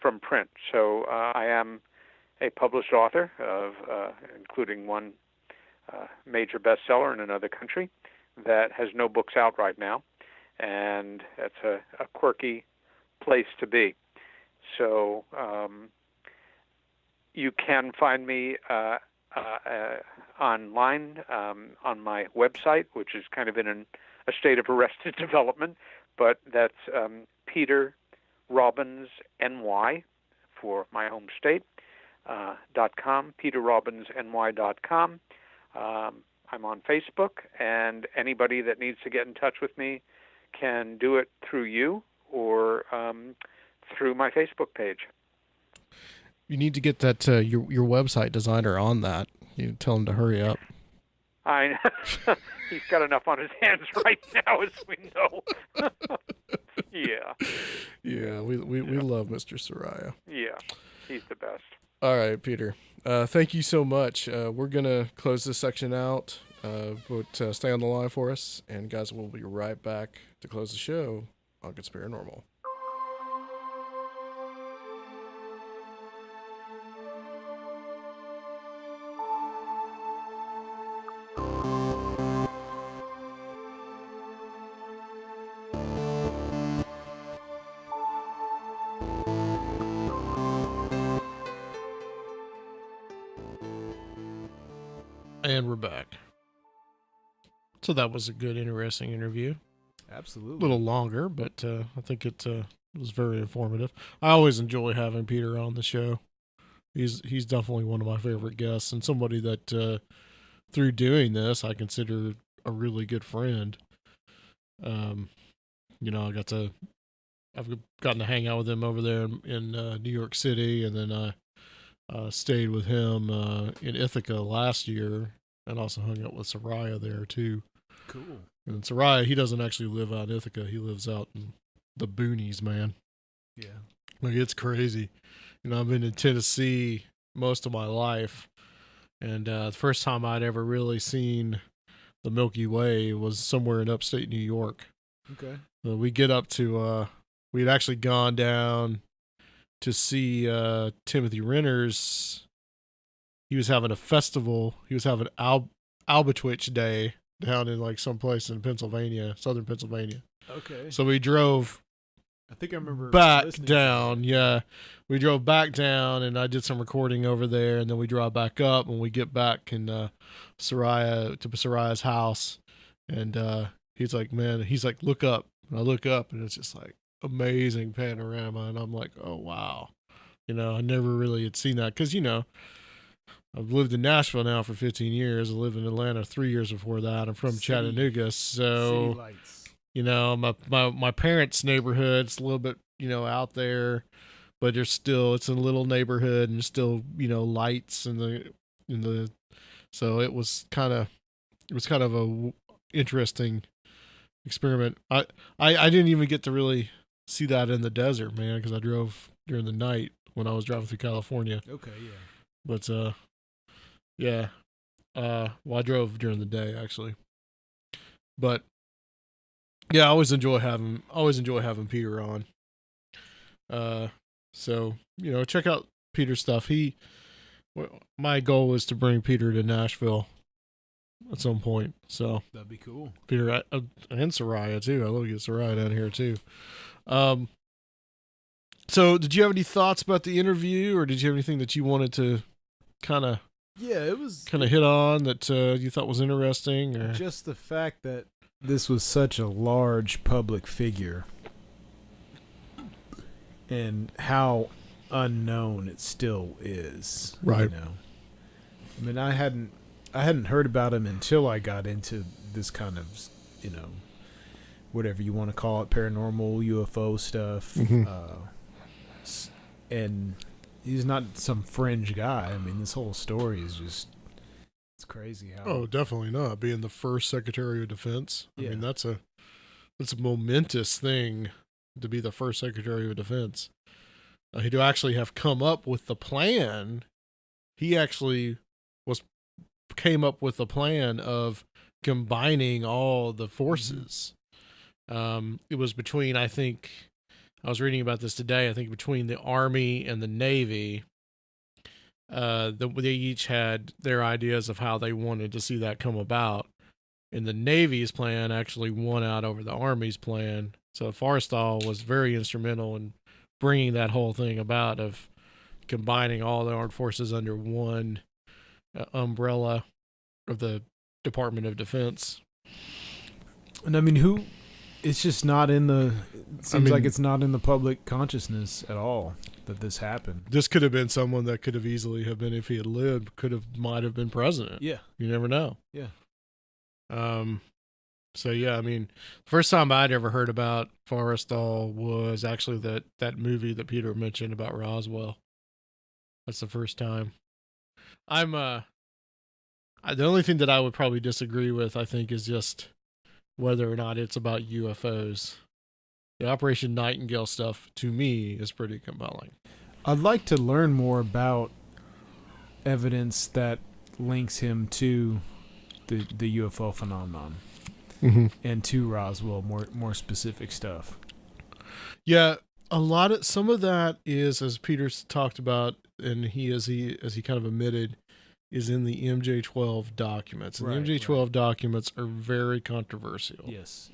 Speaker 6: from print. So I am a published author of, including one major bestseller in another country that has no books out right now. And that's a quirky place to be. So you can find me online on my website, which is kind of in a state of arrested development, but that's Peter Robbins NY for my home state .com, peterrobbinsny.com. I'm on Facebook, and anybody that needs to get in touch with me can do it through you or through my Facebook page.
Speaker 1: You need to get that your website designer on that. You tell him to hurry up.
Speaker 6: He's got enough on his hands right now, as we know. Yeah.
Speaker 1: Yeah, we love Mr. Soraya.
Speaker 6: Yeah, he's the best.
Speaker 1: All right, Peter. Thank you so much. We're gonna close this section out, but stay on the line for us, and guys, we'll be right back to close the show on Conspirinormal. And we're back. So that was a good, interesting interview.
Speaker 5: Absolutely.
Speaker 1: A little longer, but I think it was very informative. I always enjoy having Peter on the show. He's definitely one of my favorite guests, and somebody that through doing this I consider a really good friend. You know, I've gotten to hang out with him over there in New York City, and then I stayed with him in Ithaca last year, and also hung out with Soraya there too.
Speaker 5: Cool.
Speaker 1: And Soraya, he doesn't actually live out in Ithaca. He lives out in the boonies, man.
Speaker 5: Yeah.
Speaker 1: Like, it's crazy. You know, I've been in Tennessee most of my life, and the first time I'd ever really seen the Milky Way was somewhere in upstate New York.
Speaker 5: Okay.
Speaker 1: We get up to, we'd actually gone down to see Timothy Renner's. He was having a festival. He was having Albatwitch Day down in like someplace in Pennsylvania, southern Pennsylvania.
Speaker 5: Okay.
Speaker 1: So we drove
Speaker 5: I think I remember
Speaker 1: back
Speaker 5: listening
Speaker 1: down.
Speaker 5: to
Speaker 1: Yeah. We drove back down, and I did some recording over there, and then we drive back up, and we get back in Soraya's house, and he's like, man, he's like, look up. And I look up, and it's just like amazing panorama, and I'm like, oh, wow. You know, I never really had seen that, because, you know, I've lived in Nashville now for 15 years. I lived in Atlanta 3 years before that. I'm from Chattanooga, so,
Speaker 5: City lights.
Speaker 1: you know, my parents' neighborhood's a little bit, you know, out there, but it's a little neighborhood, and there's still, you know, lights in the, so it was kind of a interesting experiment. I didn't even get to really see that in the desert, man, because I drove during the night when I was driving through California.
Speaker 5: Okay, yeah.
Speaker 1: But yeah. Well, I drove during the day actually. But yeah, I always enjoy having Peter on. So, you know, check out Peter's stuff. My goal is to bring Peter to Nashville at some point. So
Speaker 5: That'd be cool.
Speaker 1: Peter and Soraya too. I love to get Soraya down here too. So did you have any thoughts about the interview, or did you have anything that you wanted to kind of
Speaker 5: It was
Speaker 1: hit on that you thought was interesting? Or?
Speaker 5: just the fact that this was such a large public figure and how unknown it still is.
Speaker 1: Right.
Speaker 5: You know? I mean, I hadn't heard about him until I got into this kind of, you know, whatever you want to call it, paranormal UFO stuff.
Speaker 1: Mm-hmm.
Speaker 5: And he's not some fringe guy. I mean, this whole story is just, it's crazy how.
Speaker 1: Oh, definitely not. Being the first Secretary of Defense. I
Speaker 5: Yeah.
Speaker 1: mean, that's a momentous thing to be the first Secretary of Defense. To actually have come up with the plan. He actually came up with the plan of combining all the forces. It was between, I think, I was reading about this today, I think between the Army and the Navy, they each had their ideas of how they wanted to see that come about. And the Navy's plan actually won out over the Army's plan. So Forrestal was very instrumental in bringing that whole thing about, of combining all the armed forces under one umbrella of the Department of Defense.
Speaker 5: And I mean, it's just not in the, it seems like it's not in the public consciousness at all that this happened.
Speaker 1: This could have been someone that could have easily have been, if he had lived, might have been president.
Speaker 5: Yeah.
Speaker 1: You never know.
Speaker 5: Yeah.
Speaker 1: So yeah, I mean, first time I'd ever heard about Forrestal was actually that movie that Peter mentioned about Roswell. That's the first time. The only thing that I would probably disagree with, I think, is just whether or not it's about UFOs. The Operation Nightingale stuff, to me, is pretty compelling.
Speaker 5: I'd like to learn more about evidence that links him to the UFO phenomenon and to Roswell, more specific stuff.
Speaker 1: Yeah, some of that is, as Peter's talked about, and he kind of admitted, is in the MJ12 documents. And the MJ12 documents are very controversial.
Speaker 5: Yes.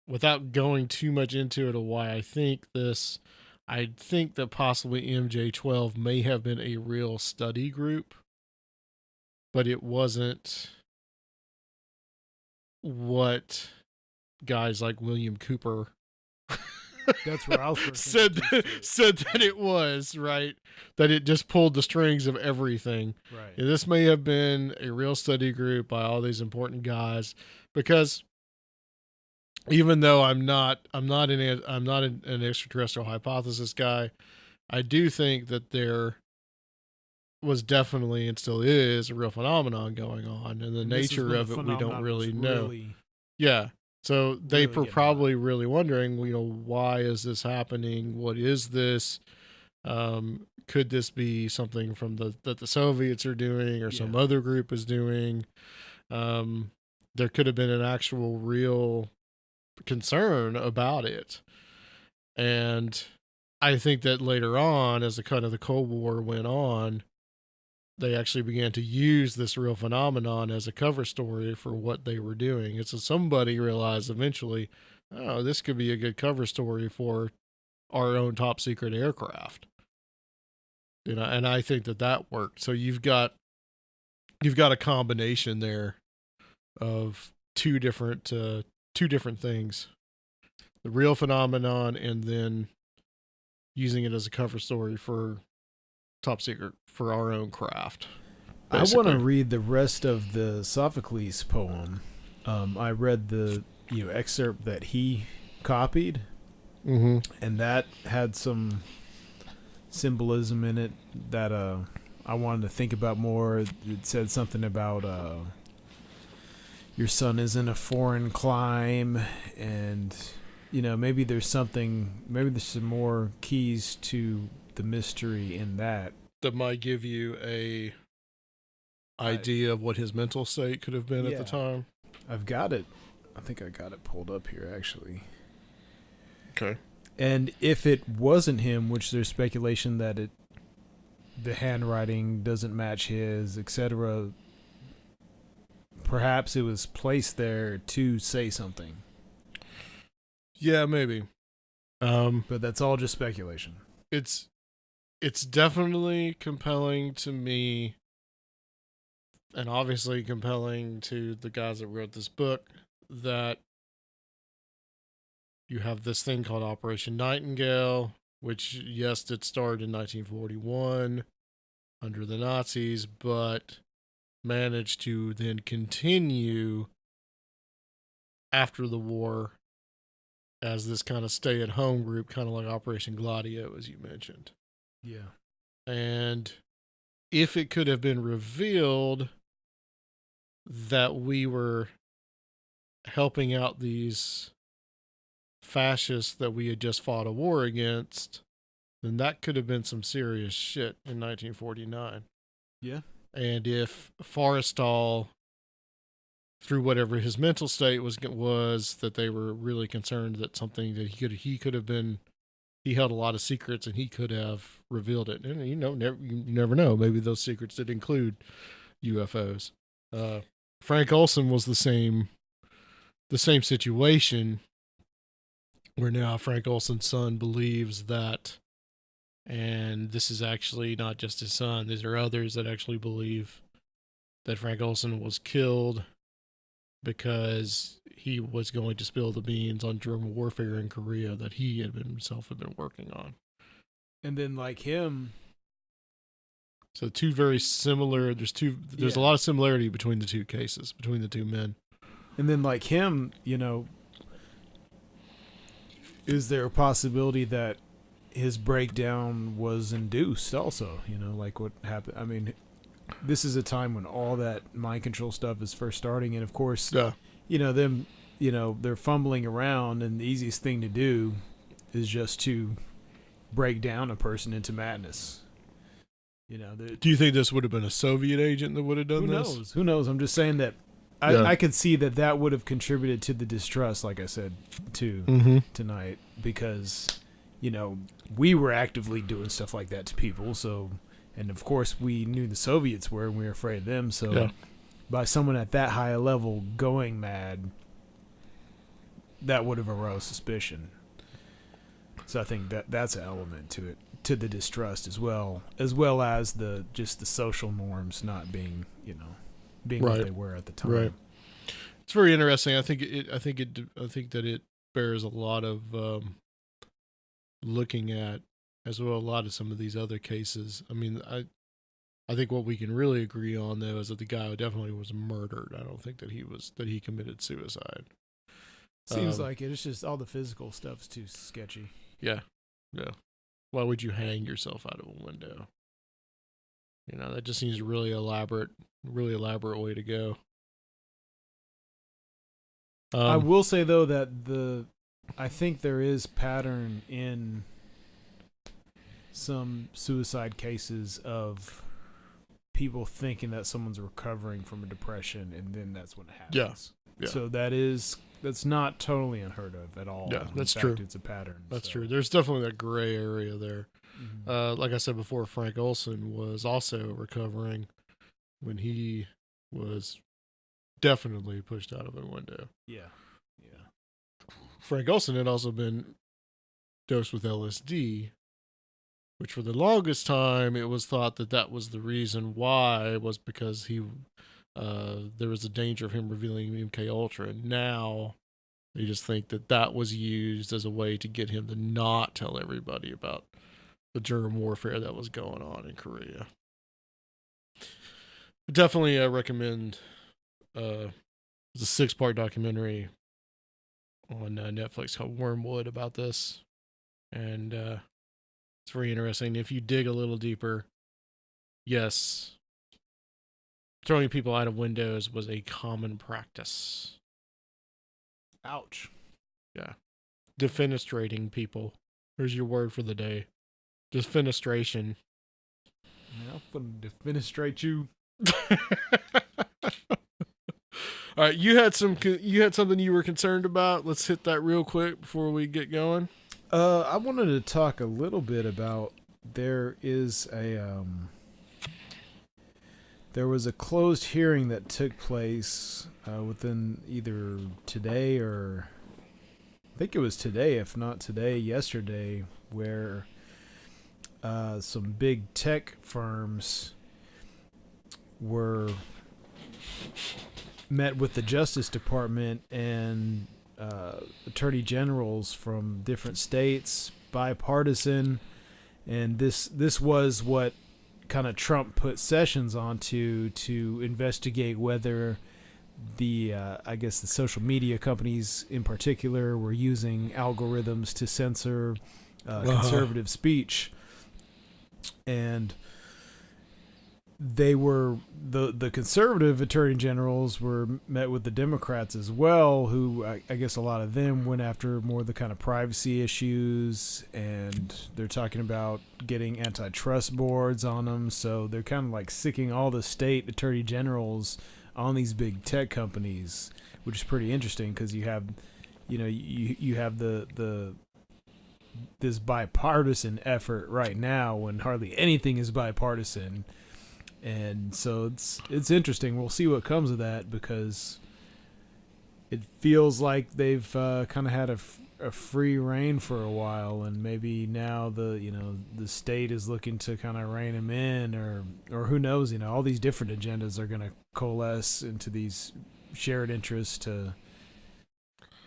Speaker 1: Without going too much into it of why I think that possibly MJ12 may have been a real study group, but it wasn't what guys like William Cooper
Speaker 5: That's where I was first
Speaker 1: said that it was, right? That it just pulled the strings of everything.
Speaker 5: Right.
Speaker 1: And this may have been a real study group by all these important guys, because even though I'm not an extraterrestrial hypothesis guy, I do think that there was definitely and still is a real phenomenon going on, and the nature of it we don't really know. Yeah. So they were probably really wondering, why is this happening? What is this? Could this be something from that the Soviets are doing, or some other group is doing? There could have been an actual real concern about it. And I think that later on, as the Cold War went on, they actually began to use this real phenomenon as a cover story for what they were doing. And so somebody realized eventually, oh, this could be a good cover story for our own top secret aircraft. And I think that worked. So you've got a combination there of two different things: the real phenomenon, and then using it as a cover story for top secret for our own craft. Basically.
Speaker 5: I want to read the rest of the Sophocles poem. I read the excerpt that he copied, and that had some symbolism in it that I wanted to think about more. It said something about your son is in a foreign clime, and maybe there's some more keys to the mystery in that might
Speaker 1: give you a idea of what his mental state could have been at the time.
Speaker 5: I've got it. I think I got it pulled up here, actually.
Speaker 1: Okay.
Speaker 5: And if it wasn't him, which there's speculation that the handwriting doesn't match his, etc., perhaps it was placed there to say something.
Speaker 1: Yeah, maybe.
Speaker 5: But that's all just speculation.
Speaker 1: It's definitely compelling to me, and obviously compelling to the guys that wrote this book, that you have this thing called Operation Nightingale, which, yes, it started in 1941 under the Nazis, but managed to then continue after the war as this kind of stay-at-home group, kind of like Operation Gladio, as you mentioned.
Speaker 5: Yeah.
Speaker 1: And if it could have been revealed that we were helping out these fascists that we had just fought a war against, then that could have been some serious shit in 1949.
Speaker 5: Yeah.
Speaker 1: And if Forrestal, through whatever his mental state was that they were really concerned that something that he could have been, he held a lot of secrets and he could have revealed it. And you never know. Maybe those secrets did include UFOs. Frank Olson was the same situation, where now Frank Olson's son believes that, and this is actually not just his son, these are others that actually believe that Frank Olson was killed because he was going to spill the beans on German warfare in Korea that he had himself been working on.
Speaker 5: And then, like him,
Speaker 1: So two very similar. There's a lot of similarity between the two cases, between the two men.
Speaker 5: And then like him, is there a possibility that his breakdown was induced also? Like what happened? I mean, this is a time when all that mind control stuff is first starting, and of course, they're fumbling around, and the easiest thing to do is just to break down a person into madness.
Speaker 1: Do you think this would have been a Soviet agent that would have done this?
Speaker 5: Who knows? I'm just saying that I could see that would have contributed to the distrust, like I said, tonight, because, we were actively doing stuff like that to people. So, and of course we knew the Soviets were, and we were afraid of them. So by someone at that high a level going mad, that would have aroused suspicion. So I think that's an element to it, to the distrust as well as the social norms not being, being what they were at the time.
Speaker 1: Right. It's very interesting. I think that it bears a lot of looking at, as well, a lot of some of these other cases. I mean, I think what we can really agree on though is that the guy definitely was murdered. I don't think that he committed suicide.
Speaker 5: Seems like it. It's just all the physical stuff's too sketchy.
Speaker 1: Yeah. Why would you hang yourself out of a window? That just seems a really elaborate way to go.
Speaker 5: I will say though that I think there is pattern in some suicide cases of people thinking that someone's recovering from a depression, and then that's when it happens. Yeah. So that's not totally unheard of at all.
Speaker 1: Yeah, that's
Speaker 5: in fact,
Speaker 1: true.
Speaker 5: It's a pattern.
Speaker 1: That's true. There's definitely that gray area there. Mm-hmm. Like I said before, Frank Olson was also recovering when he was definitely pushed out of a window.
Speaker 5: Yeah.
Speaker 1: Frank Olson had also been dosed with LSD, which for the longest time it was thought that was the reason why, was because there was a danger of him revealing MK Ultra, and now they just think that was used as a way to get him to not tell everybody about the germ warfare that was going on in Korea. Definitely recommend it's a 6-part documentary on Netflix called Wormwood about this, and it's very interesting. If you dig a little deeper, yes, throwing people out of windows was a common practice.
Speaker 5: Ouch.
Speaker 1: Yeah. Defenestrating people. Here's your word for the day. Defenestration.
Speaker 5: Yeah, I'm gonna defenestrate you.
Speaker 1: All right, you had something you were concerned about. Let's hit that real quick before we get going.
Speaker 5: I wanted to talk a little bit about there was a closed hearing that took place within either today or I think it was today, if not today, yesterday, where some big tech firms were met with the Justice Department and attorney generals from different states, bipartisan, and this was what kind of Trump put Sessions onto to investigate whether the the social media companies in particular were using algorithms to censor conservative speech. And they were the conservative attorney generals were met with the Democrats as well, who I guess a lot of them went after more of the kind of privacy issues, and they're talking about getting antitrust boards on them. So they're kind of like sicking all the state attorney generals on these big tech companies, which is pretty interesting because you have this bipartisan effort right now when hardly anything is bipartisan. And so it's interesting. We'll see what comes of that, because it feels like they've kind of had a free reign for a while, and maybe now the state is looking to kind of rein them in, or who knows? All these different agendas are going to coalesce into these shared interests to,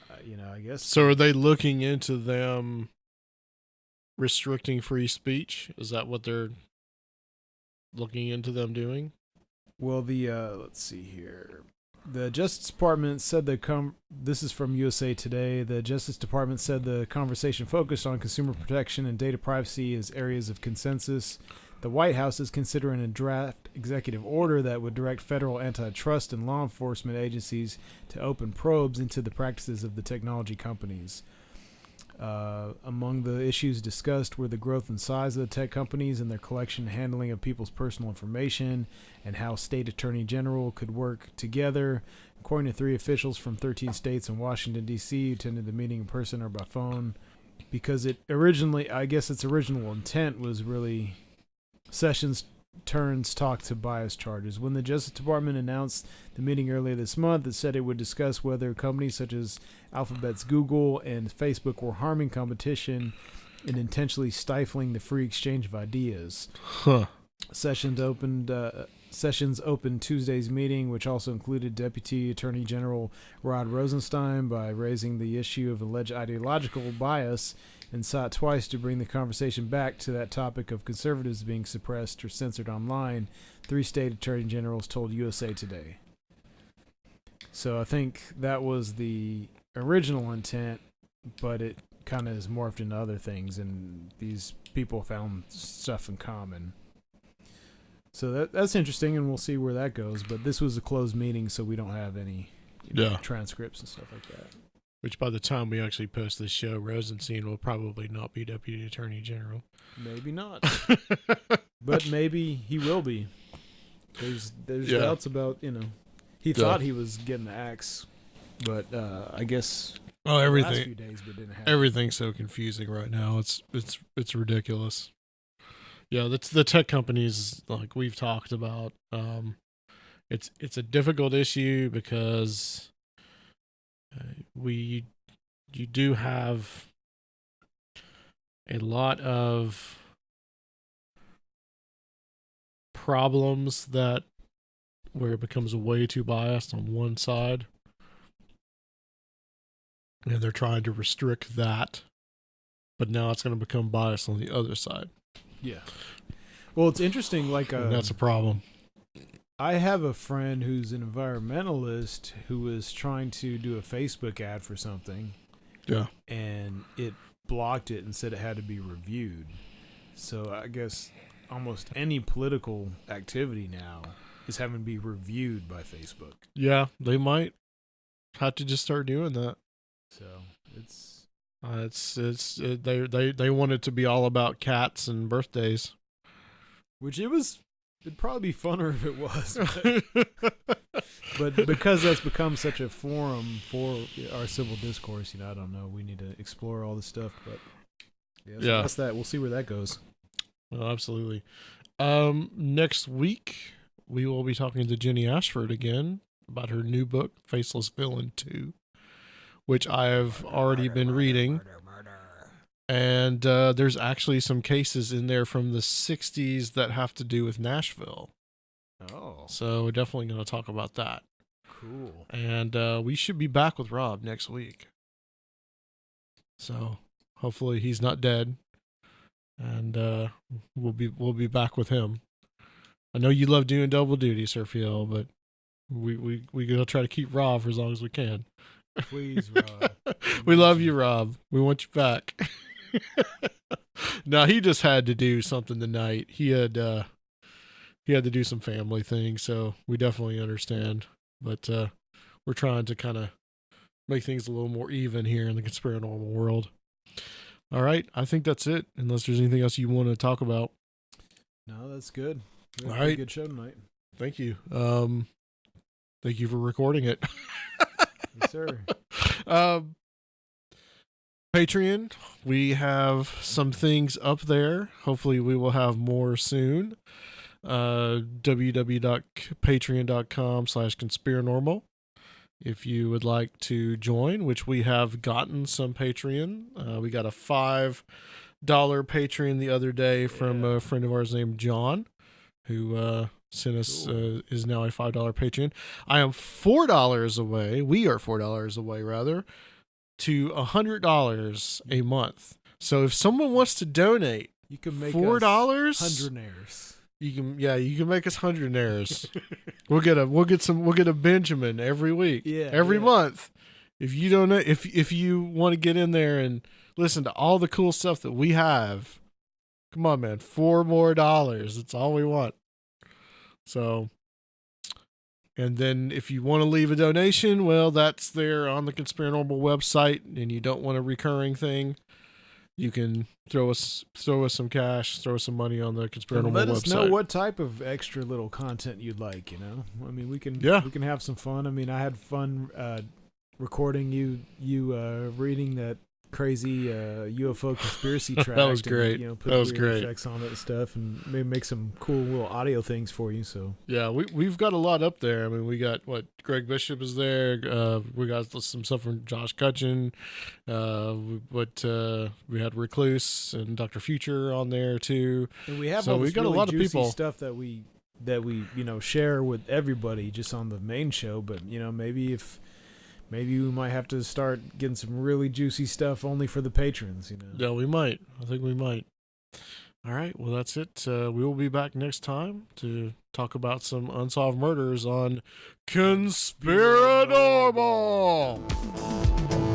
Speaker 5: I guess.
Speaker 1: So are they looking into them restricting free speech? Is that what they're looking into them doing?
Speaker 5: Well, let's see here. The Justice Department said this is from USA Today. The Justice Department said the conversation focused on consumer protection and data privacy as areas of consensus. The White House is considering a draft executive order that would direct federal antitrust and law enforcement agencies to open probes into the practices of the technology companies. Among the issues discussed were the growth and size of the tech companies and their collection and handling of people's personal information, and how state attorney general could work together. According to 3 officials from 13 states and Washington, D.C., who attended the meeting in person or by phone, because its original intent was really Sessions turns talk to bias charges. When the Justice Department announced the meeting earlier this month, it said it would discuss whether companies such as Alphabet's Google and Facebook were harming competition and intentionally stifling the free exchange of ideas. Sessions opened Tuesday's meeting, which also included Deputy Attorney General Rod Rosenstein, by raising the issue of alleged ideological bias, and sought twice to bring the conversation back to that topic of conservatives being suppressed or censored online, 3 state attorney generals told USA Today. So I think that was the original intent, but it kind of has morphed into other things, and these people found stuff in common. So that's interesting, and we'll see where that goes. But this was a closed meeting, so we don't have any transcripts and stuff like that.
Speaker 1: Which by the time we actually post this show, Rosenstein will probably not be Deputy Attorney General.
Speaker 5: Maybe not. But maybe he will be. There's doubts about, he thought he was getting the axe, but I guess the last few days it didn't happen.
Speaker 1: Everything's so confusing right now. It's ridiculous. Yeah, that's the tech companies, like we've talked about. It's a difficult issue because you do have a lot of problems where it becomes way too biased on one side, and they're trying to restrict that, but now it's going to become biased on the other side.
Speaker 5: Yeah. Well, it's interesting.
Speaker 1: And that's a problem.
Speaker 5: I have a friend who's an environmentalist who was trying to do a Facebook ad for something.
Speaker 1: Yeah.
Speaker 5: And it blocked it and said it had to be reviewed. So I guess almost any political activity now is having to be reviewed by Facebook.
Speaker 1: Yeah, they might have to just start doing that.
Speaker 5: So it's
Speaker 1: they want it to be all about cats and birthdays.
Speaker 5: Which it'd probably be funner if it was. But because that's become such a forum for our civil discourse, I don't know. We need to explore all this stuff. But that's that. We'll see where that goes.
Speaker 1: Well, absolutely. Next week, we will be talking to Jenny Ashford again about her new book, Faceless Villain 2, which I have already been reading. And there's actually some cases in there from the 60s that have to do with Nashville.
Speaker 5: Oh.
Speaker 1: So we're definitely going to talk about that.
Speaker 5: Cool.
Speaker 1: And we should be back with Rob next week. So hopefully he's not dead. And we'll be back with him. I know you love doing double duty, Sir Phil, but we're going to try to keep Rob for as long as we can.
Speaker 5: Please, Rob.
Speaker 1: We love you, Rob. We want you back. No, he just had to do something tonight. He had to do some family things, so we definitely understand. But we're trying to kind of make things a little more even here in the Conspirinormal world. All right, I think that's it. Unless there's anything else you want to talk about.
Speaker 5: No, that's good.
Speaker 1: All right,
Speaker 5: good show tonight.
Speaker 1: Thank you. Thank you for recording it.
Speaker 5: Yes, sir.
Speaker 1: Patreon, we have some things up there. Hopefully we will have more soon. www.patreon.com/Conspirinormal if you would like to join, which we have gotten some Patreon. We got a $5 Patreon the other day from a friend of ours named John, who sent us is now a $5 Patreon. I am $4 away. We are $4 away, rather, to $100 a month. So if someone wants to donate,
Speaker 5: you can make
Speaker 1: $4
Speaker 5: hundredaires.
Speaker 1: you can make us hundredaires. we'll get a Benjamin every week, every month. If you don't know, if you want to get in there and listen to all the cool stuff that we have, come on, man, $4 more. That's all we want. So, and then if you want to leave a donation, well, that's there on the Conspirinormal website, and you don't want a recurring thing, you can throw us some cash, throw us some money on the Conspirinormal website.
Speaker 5: Let us know what type of extra little content you'd like. I mean, we can have some fun. I mean, I had fun recording you reading that crazy UFO conspiracy track.
Speaker 1: That was great.
Speaker 5: And, put
Speaker 1: that was
Speaker 5: weird
Speaker 1: great.
Speaker 5: effects on it and stuff, and maybe make some cool little audio things for you. So
Speaker 1: yeah, we've got a lot up there. I mean, we got Greg Bishop is there. We got some stuff from Josh Cutchin. We had Recluse and Dr. Future on there too.
Speaker 5: And we have
Speaker 1: so
Speaker 5: all this
Speaker 1: we've got
Speaker 5: really
Speaker 1: a lot of
Speaker 5: juicy
Speaker 1: people
Speaker 5: stuff that we share with everybody just on the main show. But maybe we might have to start getting some really juicy stuff only for the patrons.
Speaker 1: Yeah, we might. I think we might. All right. Well, that's it. We will be back next time to talk about some unsolved murders on Conspirinormal.